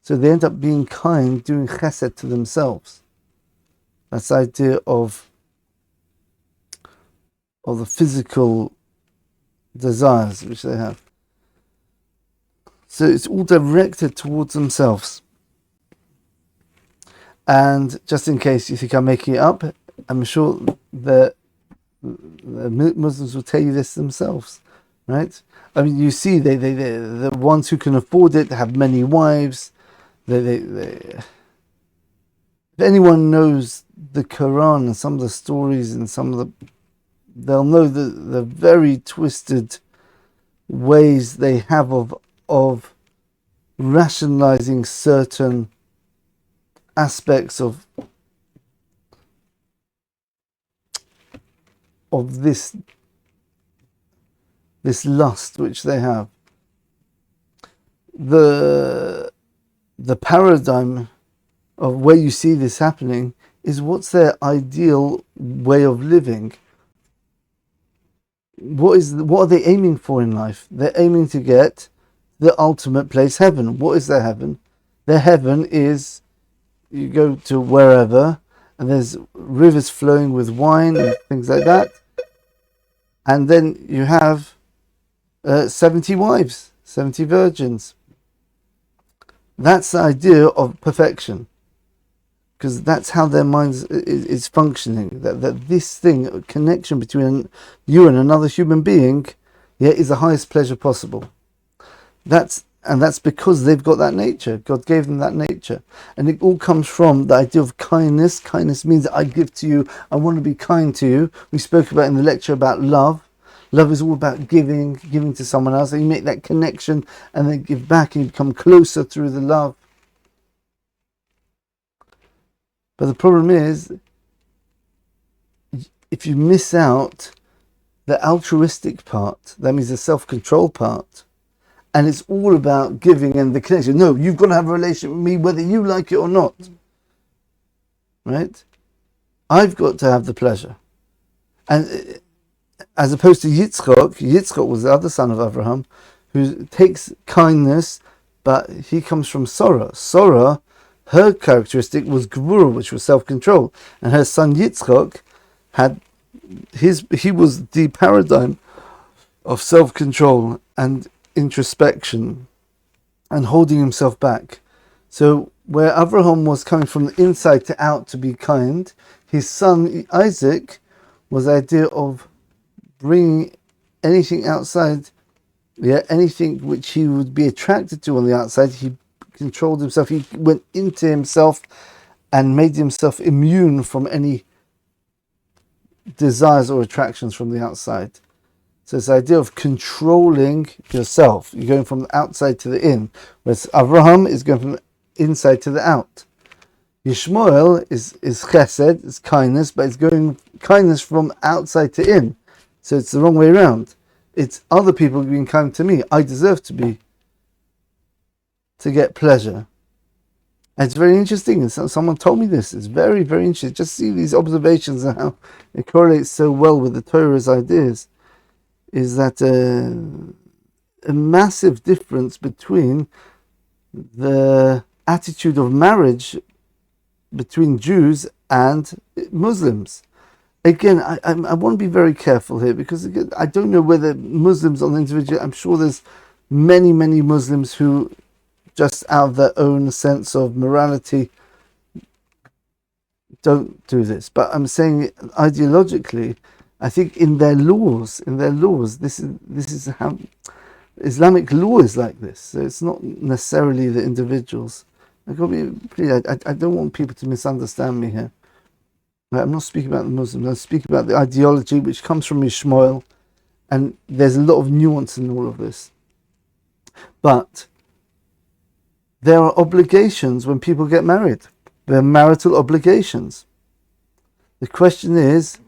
So they end up being kind, doing chesed to themselves. That's the idea of the physical desires which they have. So it's all directed towards themselves. And just in case you think I'm making it up, I'm sure the Muslims will tell you this themselves, right? I mean, you see, the ones who can afford it have many wives. If anyone knows the Quran and some of the stories and they'll know the very twisted ways they have of rationalizing certain aspects of this lust which they have. The paradigm of where you see this happening is what's their ideal way of living. What are they aiming for in life? They're aiming to get the ultimate place, heaven. What is their heaven? Their heaven is, you go to wherever and there's rivers flowing with wine and things like that, and then you have 70 wives, 70 virgins. That's the idea of perfection, because that's how their mind is functioning. That this thing, a connection between you and another human being, is the highest pleasure possible. That's because they've got that nature. God gave them that nature, and it all comes from the idea of kindness. Kindness means that I give to you. I want to be kind to you. We spoke about in the lecture about love. Love is all about giving to someone else, and you make that connection and then give back, and you become closer through the love. But the problem is, if you miss out the altruistic part, that means the self-control part, and it's all about giving and the connection. No, you've got to have a relationship with me whether you like it or not. Right? I've got to have the pleasure. And as opposed to Yitzchak was the other son of Avraham, who takes kindness, but he comes from Sorah. Sorah, her characteristic was Gvura, which was self-control. And her son Yitzchak he was the paradigm of self-control and introspection and holding himself back. So where Avraham was coming from the inside to out to be kind, his son Isaac was the idea of bringing anything outside, anything which he would be attracted to on the outside. He controlled himself, he went into himself and made himself immune from any desires or attractions from the outside. So it's the idea of controlling yourself. You're going from the outside to the in, whereas Avraham is going from the inside to the out. Yishmael is chesed, is kindness, but it's going kindness from outside to in. So it's the wrong way around. It's other people being kind to me. I deserve to get pleasure. And it's very interesting. Someone told me this. It's very, very interesting. Just see these observations and how it correlates so well with the Torah's ideas. Is that a massive difference between the attitude of marriage between Jews and Muslims. Again, I want to be very careful here, because again, I don't know whether Muslims on the individual, I'm sure there's many, many Muslims who just out of their own sense of morality don't do this. But I'm saying ideologically, I think in their laws, this is how Islamic law is like this. So it's not necessarily the individuals. I don't want people to misunderstand me here. I'm not speaking about the Muslims. I'm speaking about the ideology which comes from Yishmael, and there's a lot of nuance in all of this. But there are obligations when people get married. There are marital obligations. The question is,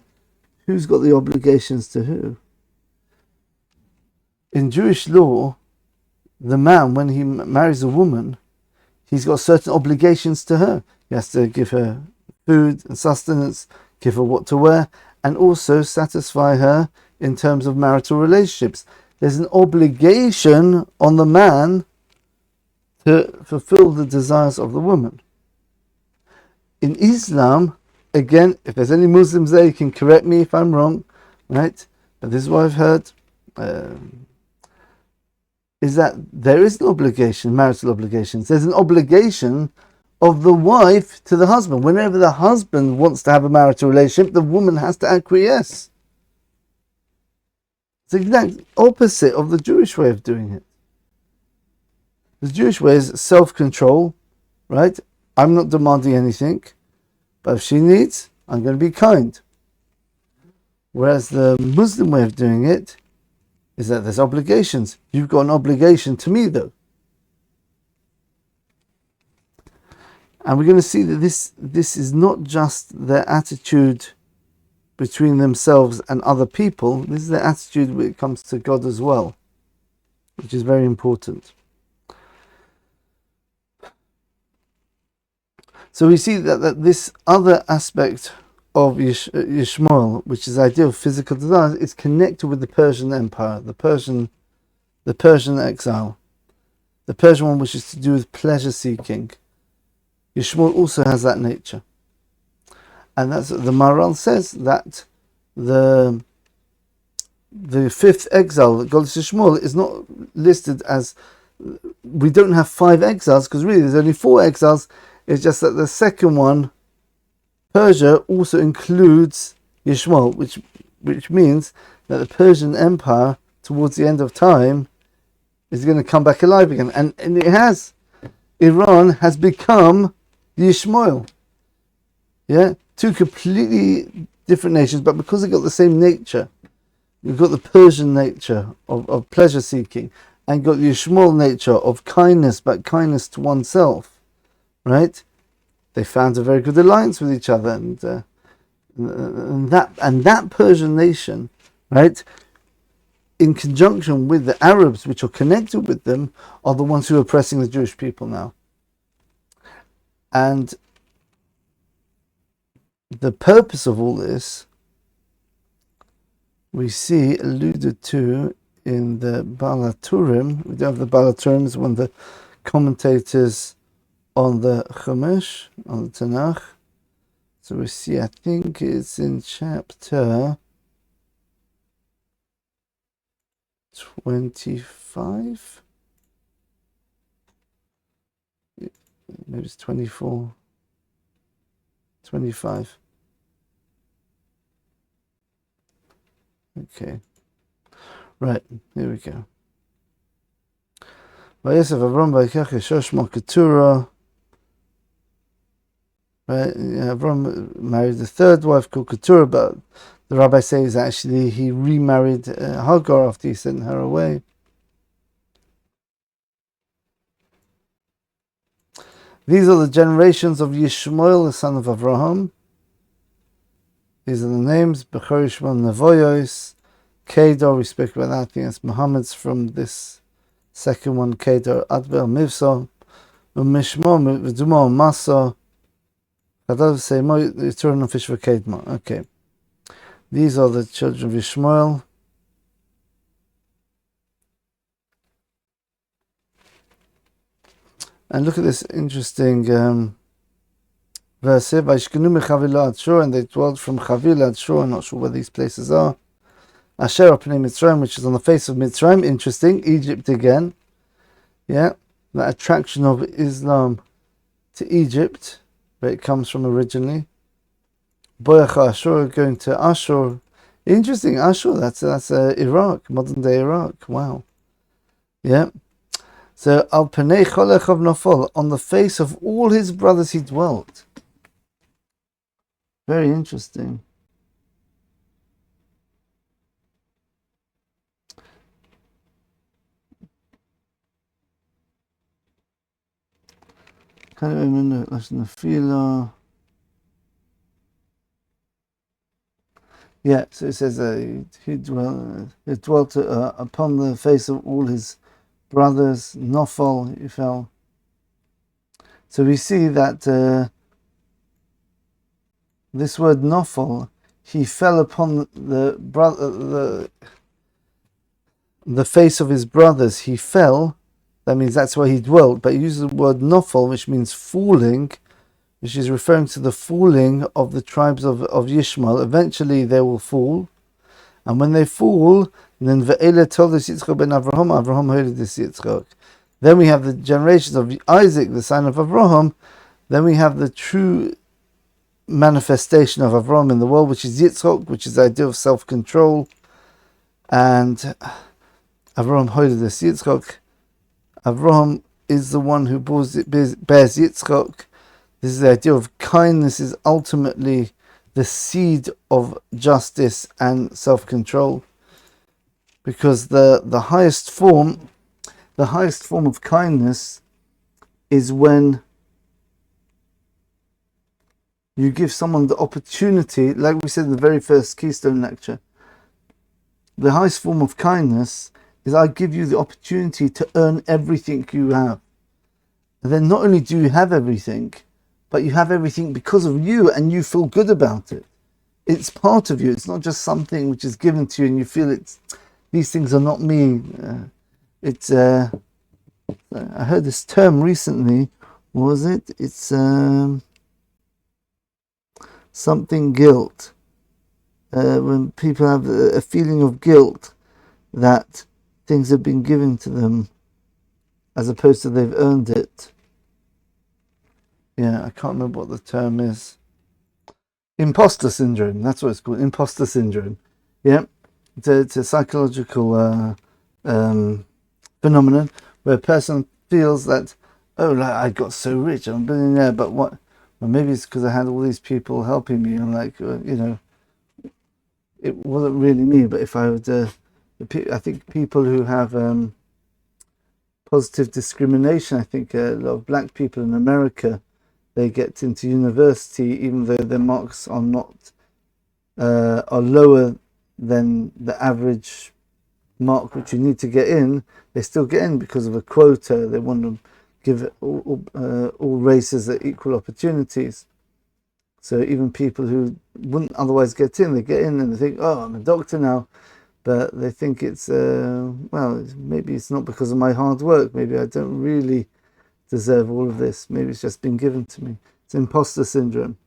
who's got the obligations to who? In Jewish law, the man, when he marries a woman, he's got certain obligations to her. He has to give her food and sustenance, give her what to wear, and also satisfy her in terms of marital relationships. There's an obligation on the man to fulfill the desires of the woman. In Islam, again, if there's any Muslims there, you can correct me if I'm wrong, right? But this is what I've heard, is that there is an obligation, marital obligations. There's an obligation of the wife to the husband. Whenever the husband wants to have a marital relationship, the woman has to acquiesce. It's the exact opposite of the Jewish way of doing it. The Jewish way is self-control, right? I'm not demanding anything, but if she needs, I'm going to be kind. Whereas the Muslim way of doing it is that there's obligations. You've got an obligation to me, though. And we're going to see that this is not just their attitude between themselves and other people. This is their attitude when it comes to God as well, which is very important. So we see that this other aspect of Yishmael, which is the idea of physical desires, is connected with the Persian Empire, the Persian exile, the Persian one, which is to do with pleasure seeking. Yishmael also has that nature, and that's the Maharal says that the fifth exile, the Golus Yishmael, is not listed as, we don't have 5 exiles, because really there's only 4 exiles. It's just that the second one, Persia, also includes Yishmael, which means that the Persian Empire, towards the end of time, is going to come back alive again. And it has. Iran has become Yishmael. Yeah? 2 completely different nations, but because they got the same nature, you've got the Persian nature of pleasure seeking, and got the Yishmael nature of kindness, but kindness to oneself. Right, they found a very good alliance with each other, and that Persian nation, right, in conjunction with the Arabs, which are connected with them, are the ones who are oppressing the Jewish people now. And the purpose of all this, we see alluded to in the Balaturim. We don't have the Balaturim, it's one of the commentators on the Chumash, on the Tanakh. So we see, I think it's in chapter 25? Maybe it's 24. 25. Okay. Right, here we go. Vayesef Avraham vayikach Yeshosh Keturah. Right, Avraham married the third wife called Keturah, but the rabbi says actually he remarried Hagar after he sent her away. These are the generations of Yishmael, the son of Avraham. These are the names: Bechor Yishmael Nevoyos, Kedar. We spoke about that. I think it's Muhammad's from this second one. Kedar, Adbel, Mivsa, Mishma, Viduma, Masa. Okay, these are the children of Yishmael. And look at this interesting verse here. And they dwelt from Chavila ad Shur. I'm not sure where these places are. Asher Pnei Mitzrayim, which is on the face of Mitzrayim. Interesting. Egypt again. Yeah, that attraction of Islam to Egypt, where it comes from originally. Boyacha Ashur, going to Ashur. Interesting, Ashur, that's Iraq, modern day Iraq. Wow. Yeah. So, Al Panei Cholech of Nofol, on the face of all his brothers he dwelt. Very interesting. Can't remember Nafila. Yeah, so it says he dwelt upon the face of all his brothers. Nofal, he fell. So we see that this word Nofal, he fell upon the face of his brothers. He fell. That means that's where he dwelt. But he uses the word Nofal, which means falling, which is referring to the falling of the tribes of Yishmael. Eventually they will fall. And when they fall, then Ve'ele told us Yitzchak ben Avraham heard this Yitzchak. Then we have the generations of Isaac, the son of Avraham. Then we have the true manifestation of Avraham in the world, which is Yitzchak, which is the idea of self-control. And Avraham heard this Yitzchak. Avraham is the one who bears Yitzchak. This is the idea of kindness is ultimately the seed of justice and self-control. Because the highest form of kindness is when you give someone the opportunity, like we said in the very first Keystone lecture. The highest form of kindness is I give you the opportunity to earn everything you have. And then not only do you have everything, but you have everything because of you, and you feel good about it. It's part of you. It's not just something which is given to you, and you feel these things are not me. I heard this term recently. What was it? It's something guilt. When people have a feeling of guilt that things have been given to them as opposed to they've earned it. Yeah, I can't remember what the term is. Imposter syndrome, that's what it's called, imposter syndrome. Yeah, it's a psychological phenomenon where a person feels that, oh, like, I got so rich, I'm a billionaire, but what? Well, maybe it's because I had all these people helping me, and it wasn't really me. But if I would, I think people who have positive discrimination, I think a lot of black people in America, they get into university even though their marks are not are lower than the average mark which you need to get in. They still get in because of a quota. They want to give all races equal opportunities. So even people who wouldn't otherwise get in, they get in and they think, oh, I'm a doctor now. But they think it's, maybe it's not because of my hard work. Maybe I don't really deserve all of this. Maybe it's just been given to me. It's imposter syndrome.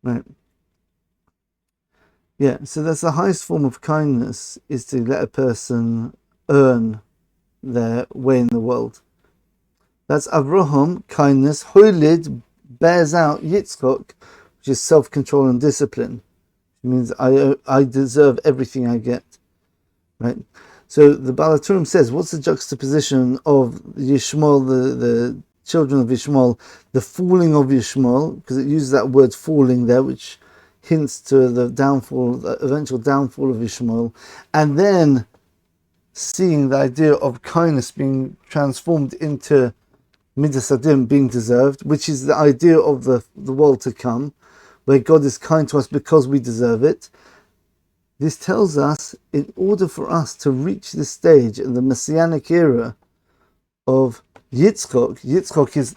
Right. Yeah, so that's the highest form of kindness, is to let a person earn their way in the world. That's Avraham, kindness. Holid bears out Yitzchok, which is self-control and discipline. It means I deserve everything I get. Right? So the Baal HaTurim says, what's the juxtaposition of Yishmael, the children of Yishmael, the falling of Yishmael, because it uses that word falling there, which hints to the downfall, the eventual downfall of Yishmael, and then seeing the idea of kindness being transformed into Midas Adin, being deserved, which is the idea of the world to come, where God is kind to us because we deserve it. This tells us, in order for us to reach this stage in the messianic era of Yitzchok is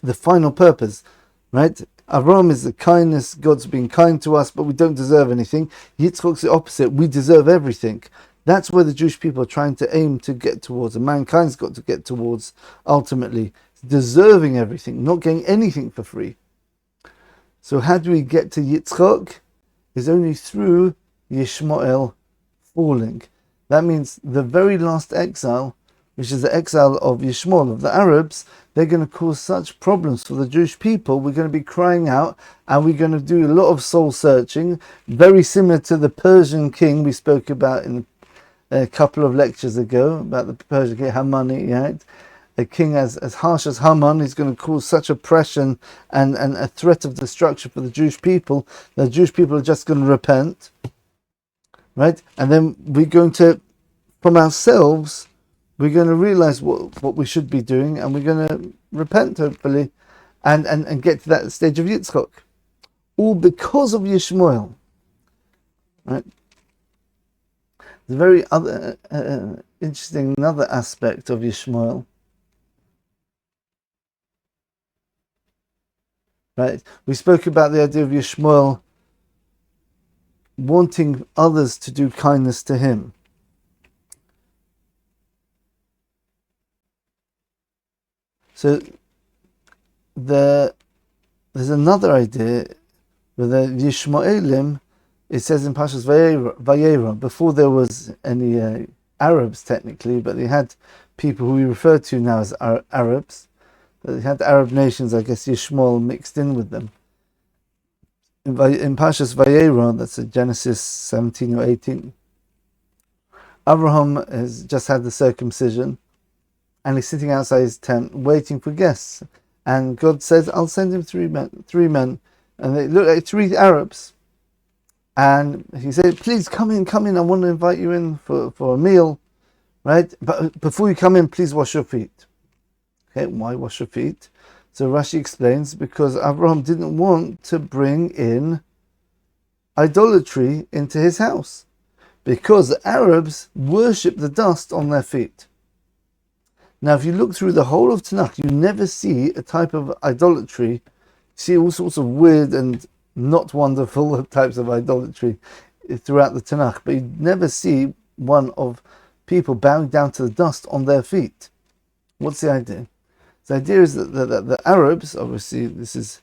the final purpose, right? Avraham is the kindness, God's being kind to us, but we don't deserve anything. Yitzchok's the opposite, we deserve everything. That's where the Jewish people are trying to aim to get towards, and mankind's got to get towards ultimately, deserving everything, not getting anything for free. So how do we get to Yitzchok? Is only through Yishmael falling. That means the very last exile, which is the exile of Yishmael, of the Arabs, they're going to cause such problems for the Jewish people. We're going to be crying out, and we're going to do a lot of soul searching, very similar to the Persian king we spoke about in a couple of lectures ago, about the Persian king, Haman, right? A king as harsh as Haman is going to cause such oppression and a threat of destruction for the Jewish people. The Jewish people are just going to repent, right? And then we're going to, from ourselves, we're going to realize what we should be doing, and we're going to repent, hopefully, and get to that stage of Yitzchok. All because of Yishmael, right? The very other interesting, another aspect of Yishmael, right? We spoke about the idea of Yishmael wanting others to do kindness to him. So there's another idea with the Yishmaelim. It says in Parshas Vayera, before there was any Arabs technically, but they had people who we refer to now as Arabs. They had Arab nations, I guess Yishmael mixed in with them. In Parshas Vayera, that's Genesis 17 or 18, Avraham has just had the circumcision, and he's sitting outside his tent waiting for guests. And God says, I'll send him three men. And they look like three Arabs. And he said, please come in, I want to invite you in for a meal, right? But before you come in, please wash your feet. Okay, why wash your feet? So Rashi explains, because Avraham didn't want to bring in idolatry into his house, because the Arabs worship the dust on their feet. Now, if you look through the whole of Tanakh, you never see a type of idolatry. You see all sorts of weird and not wonderful types of idolatry throughout the Tanakh, but you never see one of people bowing down to the dust on their feet. What's the idea? The idea is that the Arabs, obviously, this is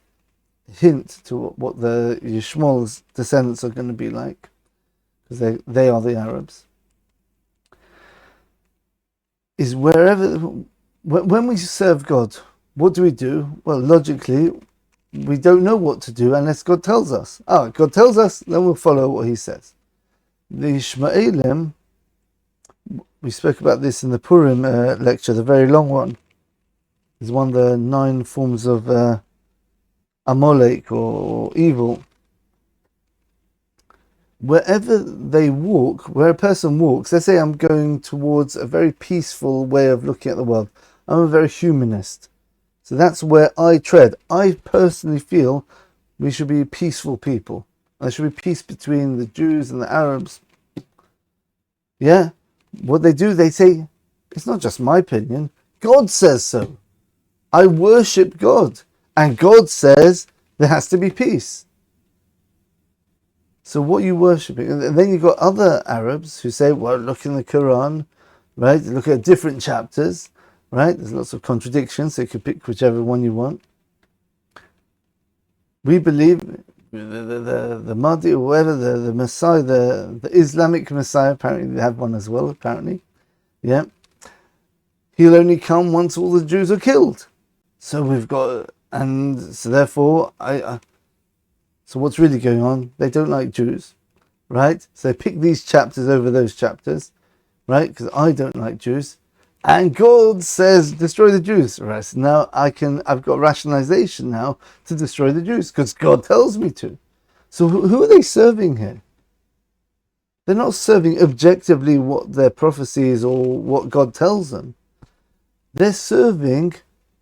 a hint to what the Yishmael's descendants are going to be like, because they are the Arabs. Is wherever, when we serve God, what do? Well, logically, we don't know what to do unless God tells us. God tells us, then we'll follow what he says. The Yishmaelim, we spoke about this in the Purim lecture, the very long one, is one of the 9 forms of Amalek or evil. Wherever they walk, where a person walks, let's say I'm going towards a very peaceful way of looking at the world. I'm a very humanist. So that's where I tread. I personally feel we should be peaceful people. There should be peace between the Jews and the Arabs. Yeah? What they do, they say, it's not just my opinion. God says so. I worship God. And God says there has to be peace. So what are you worshipping? And then you've got other Arabs who say, well, look in the Quran, right? Look at different chapters, right? There's lots of contradictions, so you can pick whichever one you want. We believe the Mahdi or whatever, the Messiah, the Islamic Messiah, apparently they have one as well, apparently. Yeah. He'll only come once all the Jews are killed. So we've got, and so therefore, so what's really going on? They don't like Jews, right? So they pick these chapters over those chapters, right? Because I don't like Jews. And God says, destroy the Jews. Right? So now I've got rationalization now to destroy the Jews because God tells me to. So who are they serving here? They're not serving objectively what their prophecy is or what God tells them. They're serving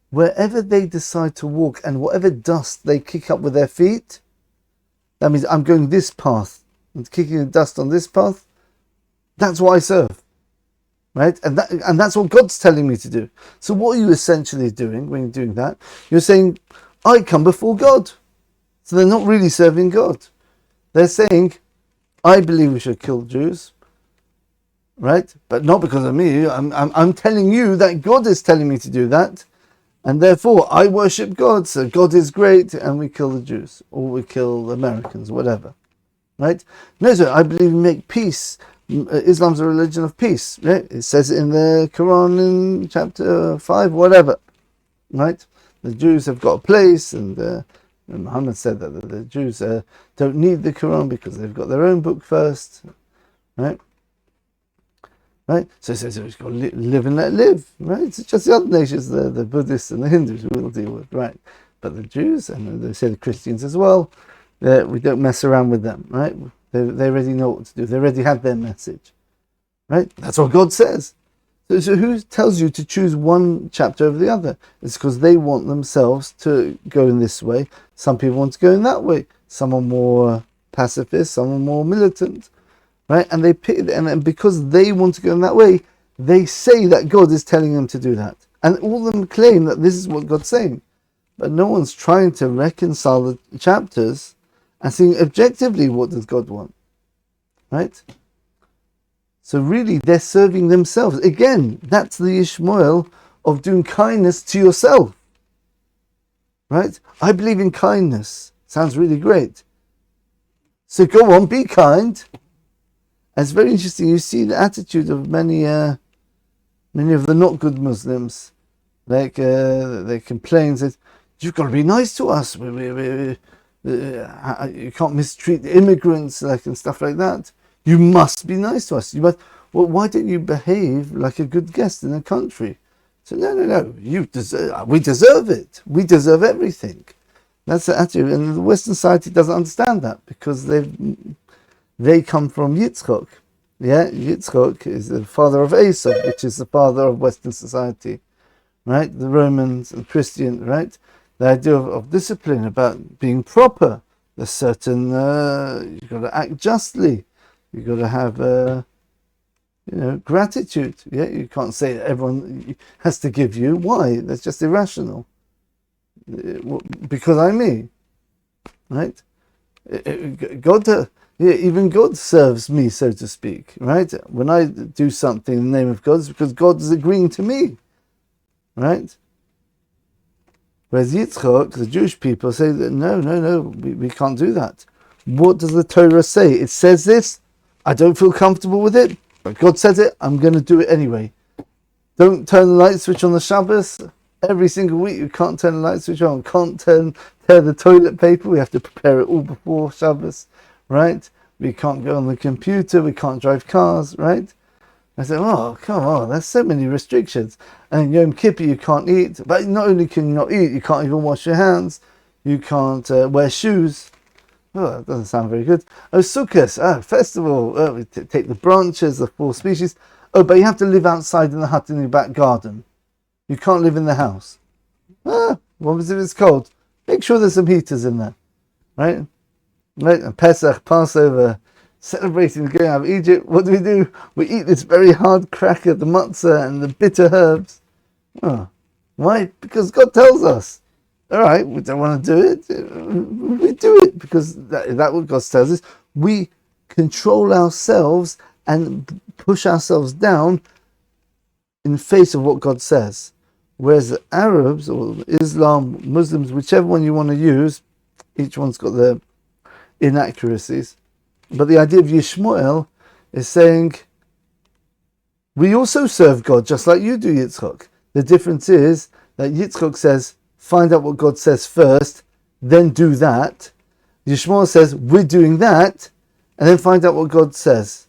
wherever they decide to walk and whatever dust they kick up with their feet. That means I'm going this path and kicking the dust on this path. That's what I serve. Right? And that's what God's telling me to do. So what are you essentially doing when you're doing that? You're saying, I come before God. So they're not really serving God. They're saying, I believe we should kill Jews. Right? But not because of me. I'm telling you that God is telling me to do that. And therefore, I worship God, so God is great, and we kill the Jews, or we kill the Americans, whatever. Right? No, sir, I believe we make peace. Islam's a religion of peace. Right? It says it in the Quran in chapter 5, whatever. Right? The Jews have got a place, and Muhammad said that the Jews don't need the Quran because they've got their own book first. Right? Right, so it says we've got to live and let live. Right, it's just the other nations, the Buddhists and the Hindus, we'll deal with. Right, but the Jews and they say the Christians as well, we don't mess around with them. Right, they already know what to do. They already have their message. Right, that's what God says. So who tells you to choose one chapter over the other? It's because they want themselves to go in this way. Some people want to go in that way. Some are more pacifist. Some are more militant. Right, and they pick, and because they want to go in that way, they say that God is telling them to do that, and all of them claim that this is what God's saying, but no one's trying to reconcile the chapters and seeing objectively what does God want, right? So really, they're serving themselves again. That's the Yishmael of doing kindness to yourself, right? I believe in kindness. Sounds really great. So go on, be kind. And it's very interesting. You see the attitude of many of the not good Muslims. Like they complain, that you've got to be nice to us. You can't mistreat the immigrants, like and stuff like that. You must be nice to us. You must. Well, why don't you behave like a good guest in the country? So no. We deserve it. We deserve everything. That's the attitude, and the Western society doesn't understand that because they come from Yitzchok. Yeah, Yitzchok is the father of Esau, which is the father of Western society. Right? The Romans and Christian, right? The idea of discipline, about being proper. There's certain, you've got to act justly. You've got to have gratitude. Yeah, you can't say everyone has to give you. Why? That's just irrational. Because I'm me, right? God, even God serves me, so to speak, right? When I do something in the name of God, it's because God is agreeing to me, right? Whereas Yitzchak, the Jewish people, say that no, we can't do that. What does the Torah say? It says this. I don't feel comfortable with it, but God says it. I'm going to do it anyway. Don't turn the light switch on the Shabbos. Every single week you can't turn the light switch on. Can't tear the toilet paper. We have to prepare it all before Shabbos, right? We can't go on the computer. We can't drive cars, right? I said, oh, come on, there's so many restrictions. And Yom Kippur you can't eat. But not only can you not eat, you can't even wash your hands. You can't wear shoes. Oh, that doesn't sound very good. Oh, Sukkot, festival. Oh, we take the branches, the 4 species. Oh, but you have to live outside in the hut in your back garden. You can't live in the house. What was if it's cold? Make sure there's some heaters in there, right? Right, and Pesach, Passover, celebrating going out of Egypt. What do? We eat this very hard cracker, the matzah, and the bitter herbs. Oh, why? Because God tells us. All right, we don't want to do it. We do it because that's what God tells us. We control ourselves and push ourselves down in face of what God says. Whereas the Arabs or Islam, Muslims, whichever one you want to use, each one's got their inaccuracies. But the idea of Yishmael is saying, we also serve God just like you do, Yitzchak. The difference is that Yitzchak says, find out what God says first, then do that. Yishmael says, we're doing that, and then find out what God says.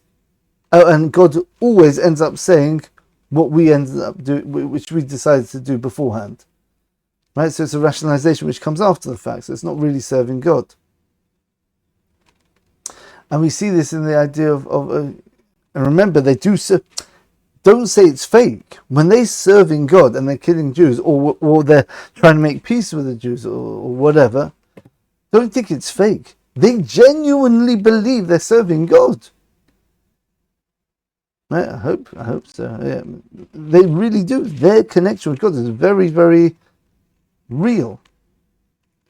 Oh, and God always ends up saying what we ended up doing, which we decided to do beforehand. Right? So it's a rationalization which comes after the fact. So it's not really serving God. And we see this in the idea of and remember, they do don't say it's fake. When they're serving God and they're killing Jews, or they're trying to make peace with the Jews, or whatever, don't think it's fake. They genuinely believe they're serving God. Right? I hope so. Yeah. They really do. Their connection with God is very, very real.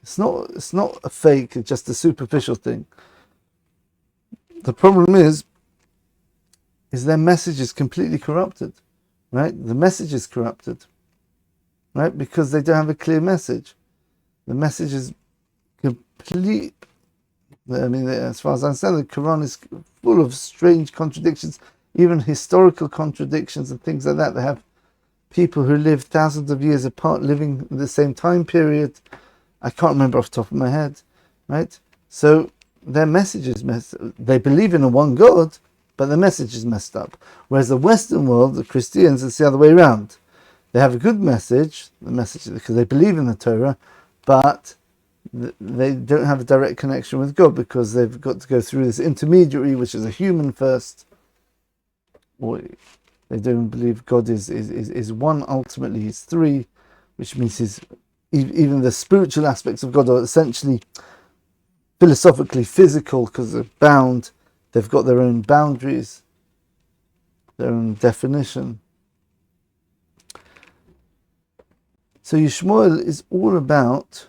It's not a fake, it's just a superficial thing. The problem is their message is completely corrupted, right? The message is corrupted, right? Because they don't have a clear message. The message is complete. I mean, as far as I understand, the Quran is full of strange contradictions, even historical contradictions and things like that. They have people who live thousands of years apart, living in the same time period. I can't remember off the top of my head, right? So their message is messed up. They believe in a one God, but the message is messed up. Whereas the Western world, the Christians, it's the other way around. They have a good message, because they believe in the Torah, but they don't have a direct connection with God because they've got to go through this intermediary, which is a human first. Or they don't believe God is one, ultimately he's three, which means even the spiritual aspects of God are essentially philosophically physical because they're bound. They've got their own boundaries, their own definition. So Yishmael is all about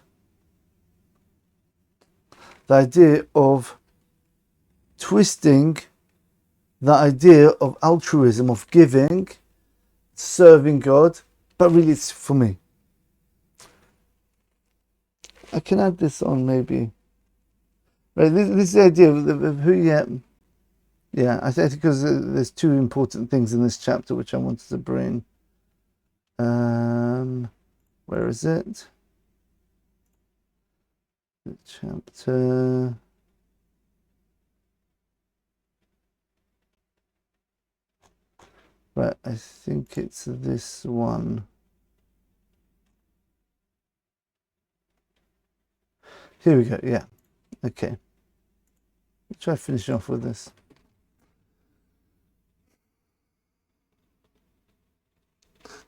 the idea of twisting the idea of altruism, of giving, serving God, but really it's for me. I can add this on maybe. Right, this is the idea of who you... Yeah, I think because there's two important things in this chapter which I wanted to bring. Where is it? The chapter... Right, I think it's this one. Here we go, yeah. Okay. Let's try finishing off with this.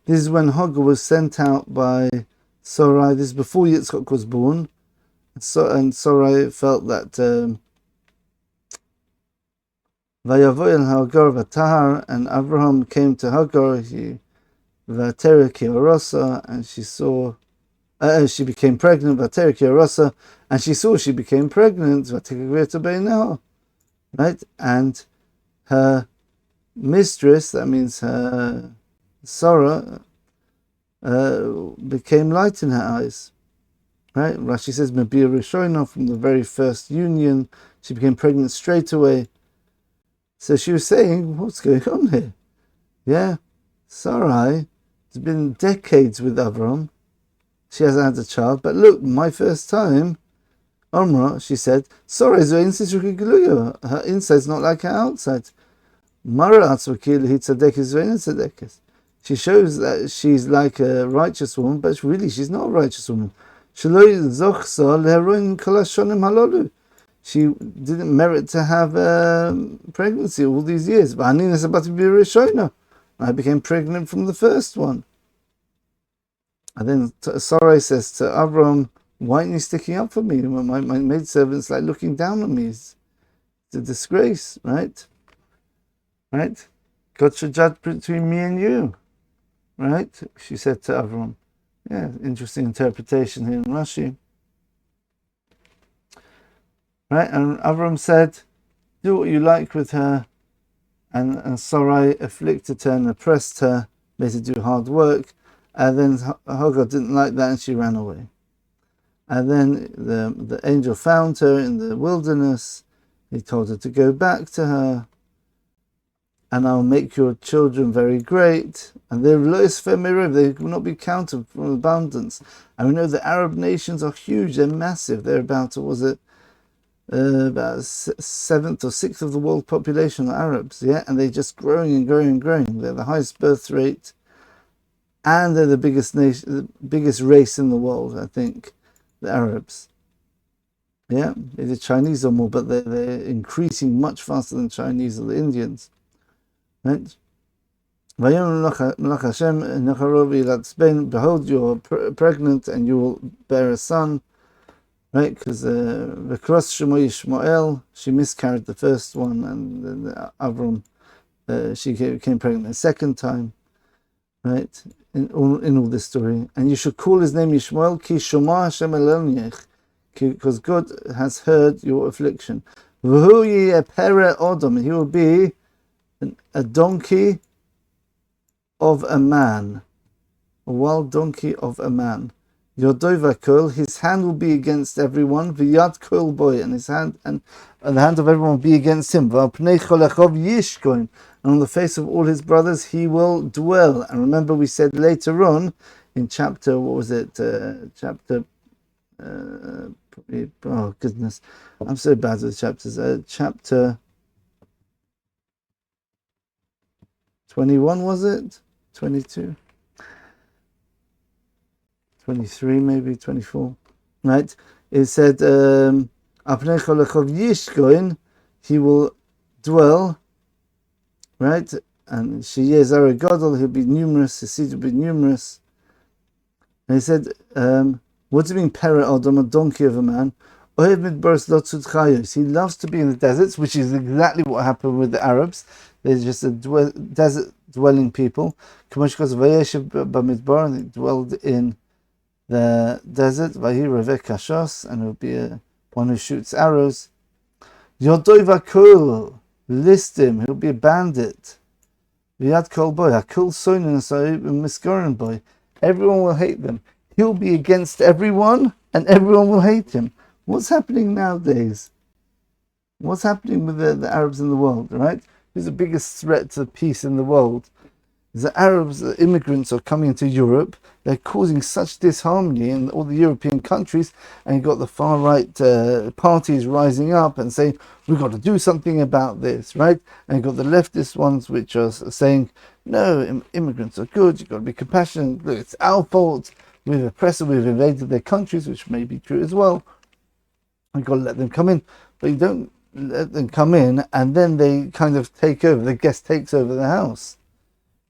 This is when Hagar was sent out by Sarai. This is before Yitzchak was born. And Sarai felt that Vayavo el Hagar v'tahar, and Avraham came to Hagar, v'tereh ki arasa, and she saw, she became pregnant, v'tereh ki arasa, and she saw she became pregnant, v'tekeveta beinah, right? And her mistress, that means her Sarah, became light in her eyes. Right? Rashi says, Mabir Rishoina, from the very first union, she became pregnant straight away. So she was saying, what's going on here? Yeah, Sarai has been decades with Avraham. She hasn't had a child, but look, my first time, Omra, she said, Sarai's her inside's not like her outside. She shows that she's like a righteous woman, but really she's not a righteous woman. She didn't merit to have pregnancy all these years. But Anina's about to be a Rishona. I became pregnant from the first one. And then Sarai says to Avraham, why aren't you sticking up for me? My maidservant's like looking down on me. It's a disgrace, right? Right? God should judge between me and you. Right? She said to Avraham. Yeah, interesting interpretation here in Rashi. Right? And Avraham said, do what you like with her. And Sarai afflicted her and oppressed her, made her do hard work. And then Hagar didn't like that and she ran away. And then the angel found her in the wilderness. He told her to go back to her. And I'll make your children very great. And they will not be counted from abundance. And we know the Arab nations are huge, they're massive. They're about, about 7th or 6th of the world population are Arabs, yeah? And they're just growing and growing and growing. They're the highest birth rate. And they're the biggest nation, the biggest race in the world, I think, the Arabs. Yeah, the Chinese are more, but they're increasing much faster than Chinese or the Indians. Right? Behold, you're pregnant and you will bear a son. Right? Because the cross Shemo Yishmael, she miscarried the first one, and then Avraham, she became pregnant the second time. Right? In all this story. And you should call his name Yishmael, Ki Shoma Hashem Elonech, because God has heard your affliction. Pereh Adam, he will be a donkey of a man, a wild donkey of a man. Yodova Kol, his hand will be against everyone. V'yad Kol boy, and his hand and the hand of everyone will be against him. V'alpnei Cholechov Yishkoin, and on the face of all his brothers he will dwell. And remember, we said later on in chapter, what was it? Oh goodness, I'm so bad with chapters. Chapter 21, was it? 22? 23, maybe 24. Right? It said, he will dwell, right? And Sheyeh Gadol, he'll be numerous, his seed will be numerous. And he said, what do you mean, Pereh Adam, a donkey of a man? He loves to be in the deserts, which is exactly what happened with the Arabs. They're just a desert dwelling people. And they dwelled in the desert, and he'll be one who shoots arrows. List him, he'll be a bandit. Everyone will hate them. He'll be against everyone, and everyone will hate him. What's happening nowadays? What's happening with the Arabs in the world, right? Who's the biggest threat to peace in the world? The Arabs, the immigrants are coming into Europe. They're causing such disharmony in all the European countries, and you've got the far-right parties rising up and saying, we've got to do something about this, right? And you've got the leftist ones which are saying, no, immigrants are good, you've got to be compassionate, look, it's our fault, we've oppressed them, we've invaded their countries, which may be true as well. You've got to let them come in, but you don't let them come in and then they kind of take over, the guest takes over the house.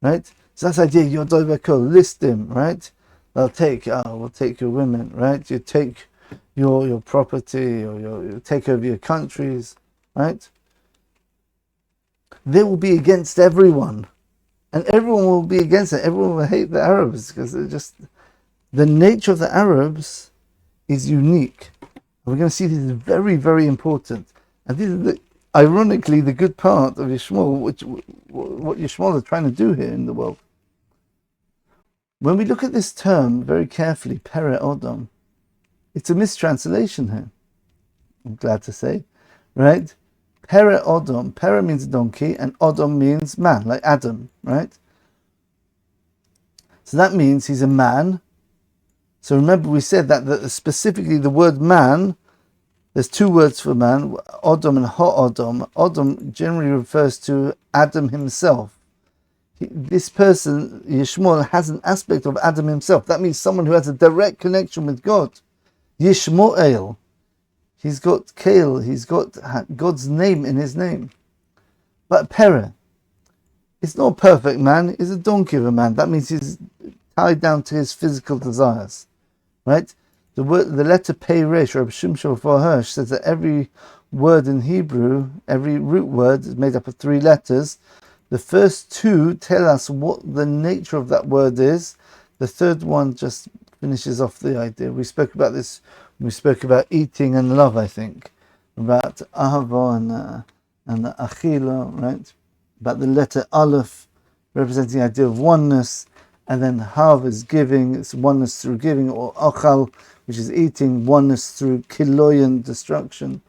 Right? So that's the idea, your Dovakol, list him, right? We'll take your women, right? You take your property, or you take over your countries, right? they will be against everyone. And everyone will be against it. Everyone will hate the Arabs because they're just... The nature of the Arabs is unique. And we're going to see this is very, very important. And this is, ironically, the good part of Yishmael, what Yishmael is trying to do here in the world. When we look at this term very carefully, Pereh Adam, it's a mistranslation here, I'm glad to say, right? Pereh Adam, Pereh means donkey, and Adam means man, like Adam, right? So that means he's a man. So remember we said that specifically the word man, there's two words for man, Adam and Ha-Adam. Adam generally refers to Adam himself. This person, Yishmael, has an aspect of Adam himself. That means someone who has a direct connection with God. Yishmael. He's got Kale, he's got God's name in his name. But Pereh, it's not a perfect man, he's a donkey of a man. That means he's tied down to his physical desires. Right? The letter Pei Resh, or Shimshon for Hirsch, says that every word in Hebrew, every root word is made up of three letters. The first two tell us what the nature of that word is. The third one just finishes off the idea. We spoke about this. We spoke about eating and love, I think, about ahava and achila, right? About the letter aleph representing the idea of oneness, and then hav is giving, it's oneness through giving, or achal, which is eating, oneness through kiloyan, destruction,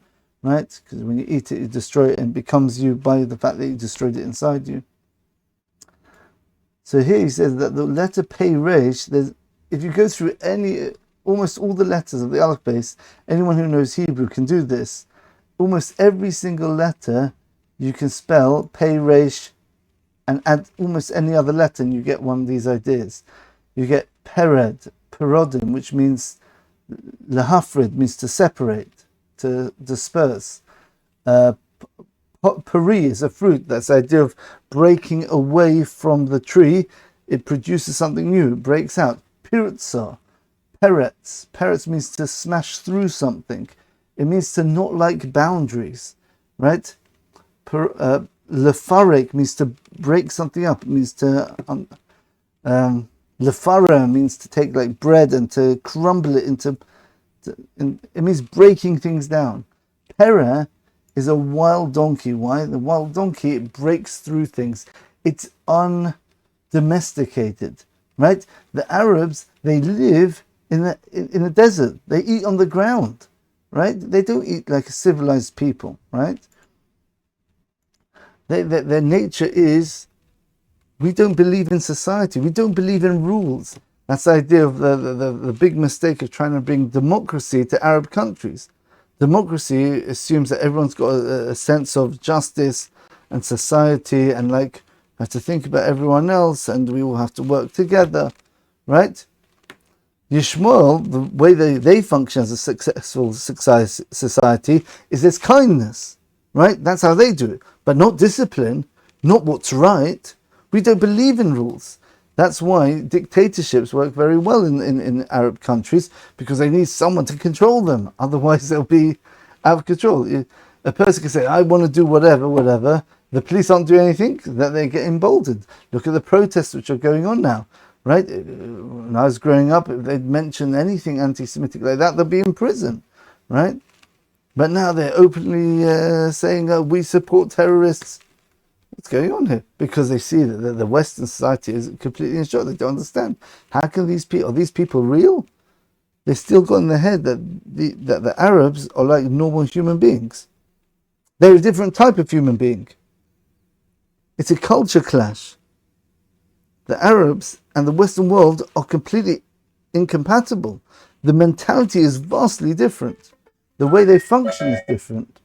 right? Because when you eat it, you destroy it, and it becomes you by the fact that you destroyed it inside you. So here he says that the letter Pei Resh, if you go through almost all the letters of the Aleph base, anyone who knows Hebrew can do this. Almost every single letter you can spell Pei Resh and add almost any other letter and you get one of these ideas. You get Pered, Perodim, which means Lahafrid, means to separate, to disperse. Peri is a fruit. That's the idea of breaking away from the tree. It produces something new, it breaks out. Pirtza, Peretz. Peretz means to smash through something. It means to not like boundaries, right? Lefarek means to break something up. It means to... Lefara means to take like bread and to crumble it into... it means breaking things down. Pereh is a wild donkey. Why? The wild donkey, it breaks through things. It's undomesticated, right? The Arabs, they live in the desert. They eat on the ground, right? They don't eat like a civilized people, right? Their nature is, we don't believe in society. We don't believe in rules. That's the idea of the big mistake of trying to bring democracy to Arab countries. Democracy assumes that everyone's got a sense of justice and society and like have to think about everyone else and we all have to work together, right? Yishmael, the way they function as a successful society is there's kindness, right? That's how they do it. But not discipline, not what's right. We don't believe in rules. That's why dictatorships work very well in Arab countries, because they need someone to control them. Otherwise they'll be out of control. A person can say, I want to do whatever. The police aren't doing anything, that they get emboldened. Look at the protests which are going on now, right? When I was growing up, if they'd mention anything anti-Semitic like that, they'll be in prison, right? But now they're openly saying, we support terrorists. What's going on here? Because they see that the Western society is completely in shock. They don't understand. How can these people real? They still got in their head that the Arabs are like normal human beings. They're a different type of human being. It's a culture clash. The Arabs and the Western world are completely incompatible. The mentality is vastly different. The way they function is different.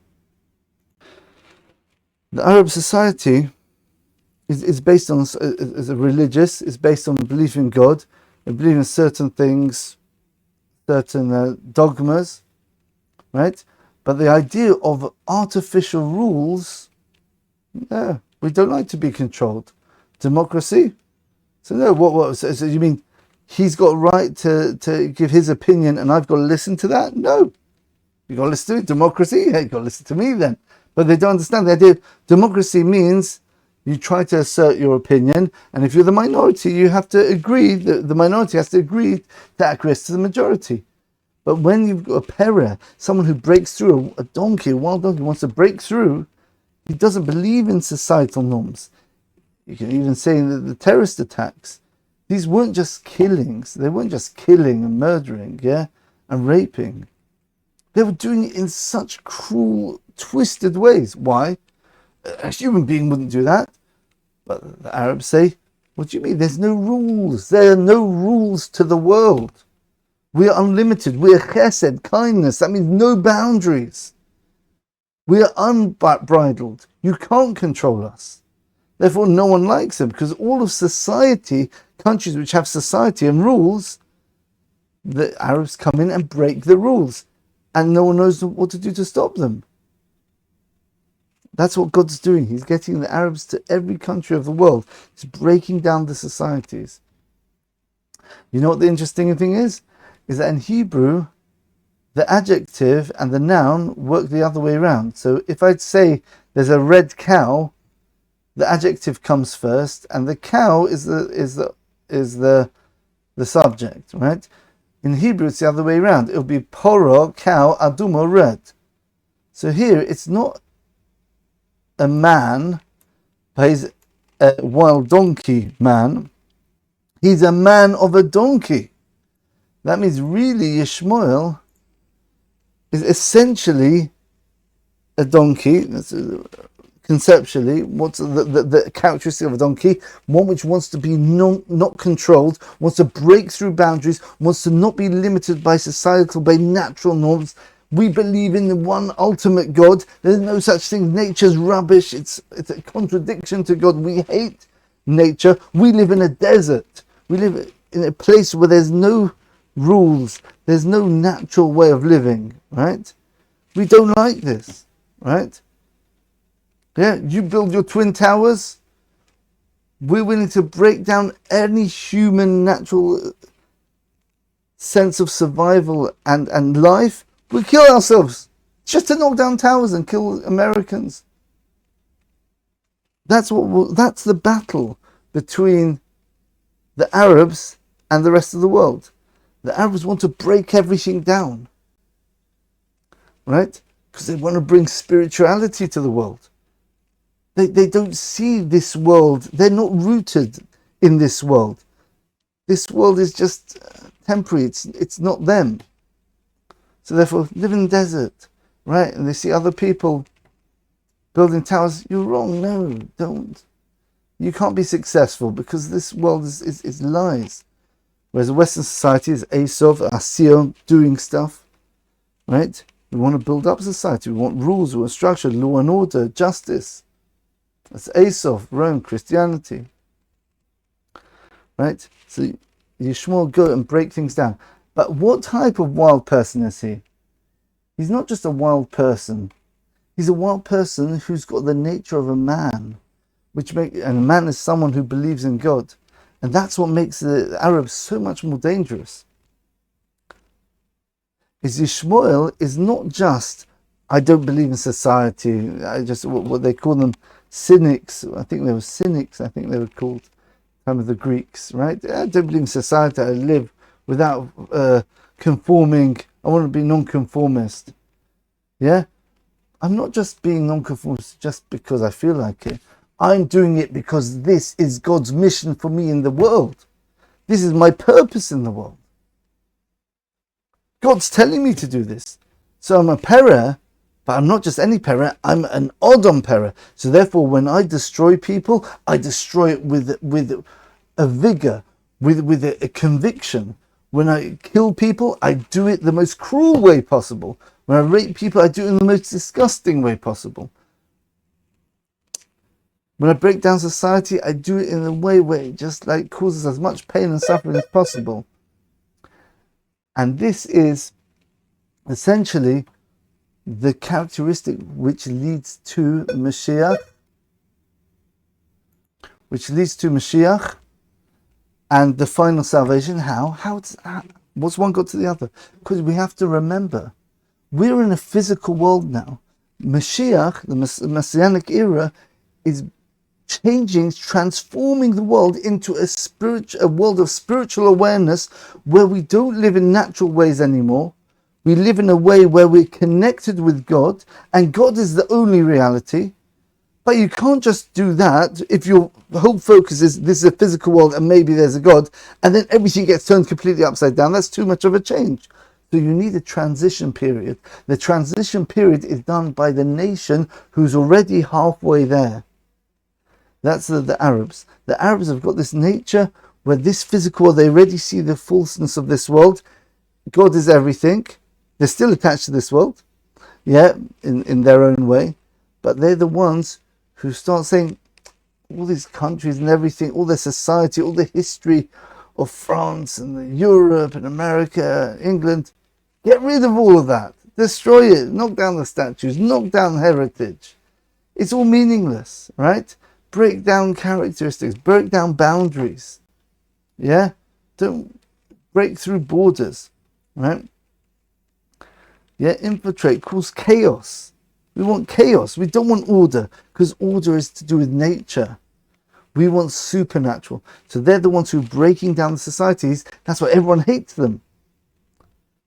The Arab society is based on, is religious, is based on belief in God, and belief in certain things, certain dogmas, right? But the idea of artificial rules, no, we don't like to be controlled. Democracy? So no, so you mean he's got a right to give his opinion and I've got to listen to that? No. You've got to listen to it. Democracy? Yeah, you've got to listen to me then. But they don't understand the idea. Democracy means You try to assert your opinion, and if you're the minority, you have to agree, the minority has to agree to acquiesce to the majority. But when you've got a Pereh, someone who breaks through, a donkey, a wild donkey, wants to break through, he doesn't believe in societal norms. You can even say that the terrorist attacks, these weren't just killings. They weren't just killing and murdering, and raping. They were doing it in such cruel, twisted ways. Why? A human being wouldn't do that. But the Arabs say, what do you mean? There's no rules. There are no rules to the world. We are unlimited. We are chesed, kindness. That means no boundaries. We are unbridled. You can't control us. Therefore, no one likes them, because all of society, countries which have society and rules, the Arabs come in and break the rules, and no one knows what to do to stop them. That's what God's doing. He's getting the Arabs to every country of the world. He's breaking down the societies. You know what the interesting thing is? Is that in Hebrew, the adjective and the noun work the other way around. So if I'd say there's a red cow, the adjective comes first, and the cow is the subject, right? In Hebrew, it's the other way around. It'll be poro, cow, adumo, red. So here, it's not a man, but he's a wild donkey man. He's a man of a donkey. That means really Yishmael is essentially a donkey. Conceptually, what's the characteristic of a donkey? One which wants to be not controlled, wants to break through boundaries, wants to not be limited by societal, by natural norms. We believe in the one ultimate God. There's no such thing. Nature's rubbish. It's a contradiction to God. We hate nature. We live in a desert. We live in a place where there's no rules. There's no natural way of living, right? We don't like this, right? Yeah, you build your twin towers. We're willing to break down any human natural sense of survival and life. We kill ourselves just to knock down towers and kill Americans. That's the battle between the Arabs and the rest of the world. The Arabs want to break everything down, right? Because they want to bring spirituality to the world. They don't see this world. They're not rooted in this world. This world is just temporary. It's not them. So therefore, live in the desert, right? And they see other people building towers. You're wrong. No, don't. You can't be successful because this world is lies. Whereas the Western society is Asov, Asir, doing stuff, right? We want to build up society. We want rules, we want structure, law and order, justice. That's Asov, Rome, Christianity, right? So Yishmael go and break things down. But what type of wild person is he? He's not just a wild person. He's a wild person who's got the nature of a man, and a man is someone who believes in God. And that's what makes the Arabs so much more dangerous. Is Yishmael is not just, I don't believe in society. I just, what they call them, cynics. I think they were cynics. I think they were called, some of the Greeks, right? I don't believe in society. I live without conforming. I want to be non-conformist. Yeah? I'm not just being non-conformist just because I feel like it. I'm doing it because this is God's mission for me in the world. This is my purpose in the world. God's telling me to do this. So I'm a Pereh, but I'm not just any Pereh, I'm an Adam Pereh. So therefore, when I destroy people, I destroy it with a vigor, with a conviction. When I kill people, I do it the most cruel way possible. When I rape people, I do it in the most disgusting way possible. When I break down society, I do it in a way where it just causes as much pain and suffering as possible. And this is essentially the characteristic which leads to Moshiach, and the final salvation. What's one got to the other? Because we have to remember, we're in a physical world now. Moshiach, the messianic era, is changing, transforming the world into a world of spiritual awareness, where we don't live in natural ways anymore. We live in a way where we're connected with God, and God is the only reality. But you can't just do that if your whole focus is this is a physical world and maybe there's a God, and then everything gets turned completely upside down. That's too much of a change. So you need a transition period. The transition period is done by the nation who's already halfway there. That's the Arabs. The Arabs have got this nature where this physical world, they already see the falseness of this world. God is everything. They're still attached to this world, in their own way. But they're the ones who start saying, all these countries and everything, all their society, all the history of France and Europe and America, England, get rid of all of that. Destroy it. Knock down the statues. Knock down heritage. It's all meaningless, right? Break down characteristics. Break down boundaries. Yeah? Don't break through borders, right? Yeah, infiltrate, cause chaos. We want chaos. We don't want order, because order is to do with nature. We want supernatural. So they're the ones who are breaking down the societies. That's why everyone hates them,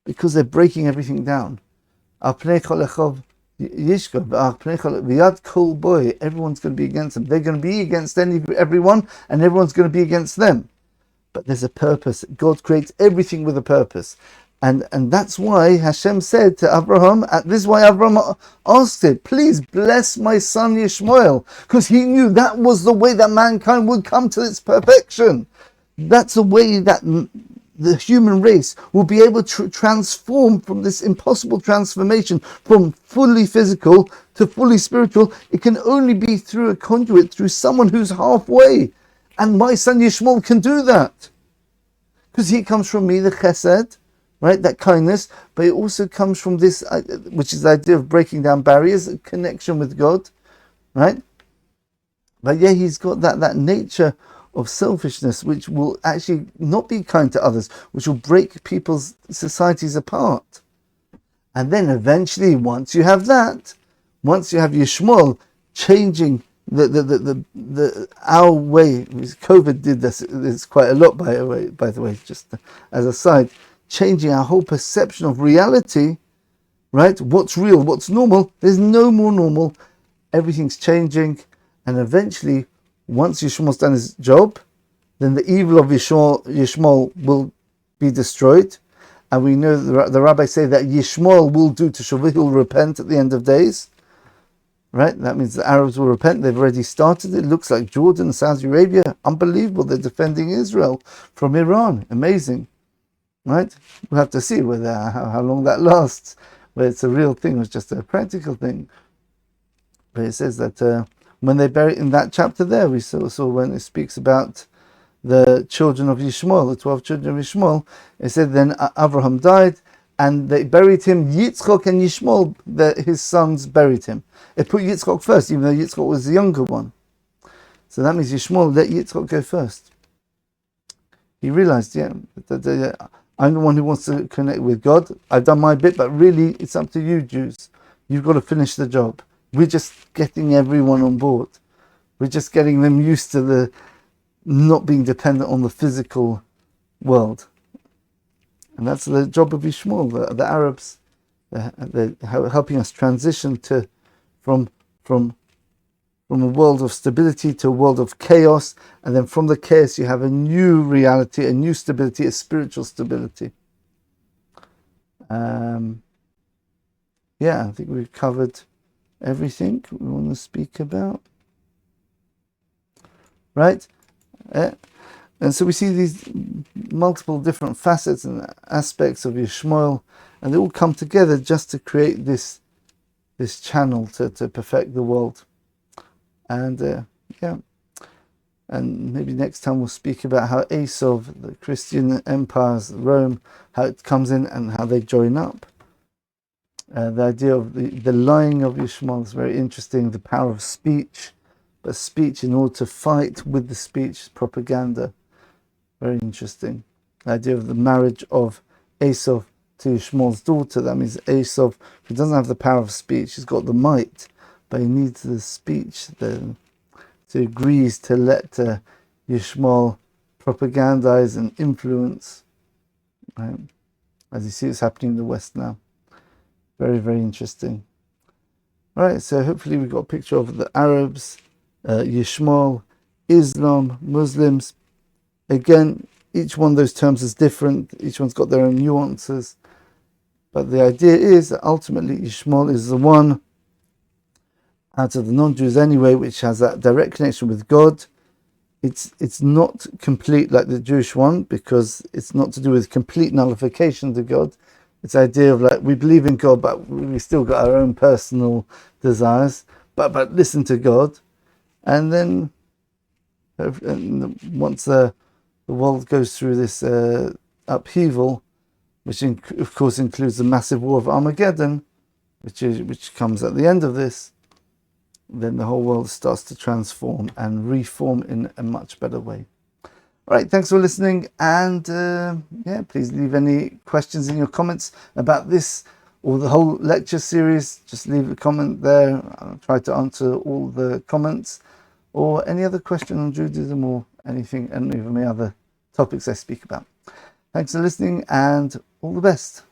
because they're breaking everything down. Everyone's going to be against them. They're going to be against everyone, and everyone's going to be against them. But there's a purpose. God creates everything with a purpose. And that's why Hashem said to Avraham, this is why Avraham asked it, please bless my son Yishmael, because he knew that was the way that mankind would come to its perfection. That's the way that the human race will be able to transform from this impossible transformation from fully physical to fully spiritual. It can only be through a conduit, through someone who's halfway. And my son Yishmael can do that, because he comes from me, the chesed, right, that kindness, but it also comes from this, which is the idea of breaking down barriers, a connection with God, right? But yeah, he's got that nature of selfishness, which will actually not be kind to others, which will break people's societies apart. And then eventually, once you have that, once you have Yishmael changing our way, COVID did this quite a lot, by the way, just as a side, changing our whole perception of reality, right? What's real, what's normal? There's no more normal. Everything's changing, and eventually, once Yishmael's done his job, then the evil of Yishmael will be destroyed. And we know the rabbis say that Yishmael will do teshuvah, he'll repent at the end of days. Right? That means the Arabs will repent. They've already started. It looks like Jordan, Saudi Arabia, unbelievable. They're defending Israel from Iran. Amazing. Right? We'll have to see whether how long that lasts, whether it's a real thing or it's just a practical thing. But it says that when they bury, in that chapter there, we saw when it speaks about the children of Yishmael, the 12 children of Yishmael, it said then Avraham died, and they buried him. Yitzchok and Yishmael, his sons, buried him. It put Yitzchok first, even though Yitzchok was the younger one. So that means Yishmael let Yitzchok go first. He realized, that I'm the one who wants to connect with God. I've done my bit, but really it's up to you, Jews. You've got to finish the job. We're just getting everyone on board. We're just getting them used to the not being dependent on the physical world. And that's the job of Yishmael, the Arabs. They're helping us transition from a world of stability to a world of chaos, and then from the chaos you have a new reality, a new stability, a spiritual stability. I think we've covered everything we want to speak about. Right? And so we see these multiple different facets and aspects of Yishmael, and they all come together just to create this channel to perfect the world. And and maybe next time we'll speak about how Esau, the Christian empires, Rome, how it comes in and how they join up. The idea of the lying of Yishmael is very interesting, the power of speech, but speech in order to fight with the speech, propaganda, very interesting. The idea of the marriage of Esau to Yishmael's daughter, that means Esau, who doesn't have the power of speech, he's got the might, but he needs the speech, agrees to let Yishmael propagandize and influence. Right? As you see, it's happening in the West now. Very, very interesting. Right, so hopefully we got a picture of the Arabs, Yishmael, Islam, Muslims. Again, each one of those terms is different. Each one's got their own nuances. But the idea is that ultimately Yishmael is the one out of the non-Jews anyway, which has that direct connection with God. It's not complete like the Jewish one, because it's not to do with complete nullification to God. It's the idea of like, we believe in God, but we still got our own personal desires. But listen to God, and then once the world goes through this upheaval, which of course includes the massive war of Armageddon, which comes at the end of this, then the whole world starts to transform and reform in a much better way. All right, thanks for listening, and please leave any questions in your comments about this or the whole lecture series. Just leave a comment there. I'll try to answer all the comments, or any other question on Judaism or anything, and even the other topics I speak about. Thanks for listening, and all the best.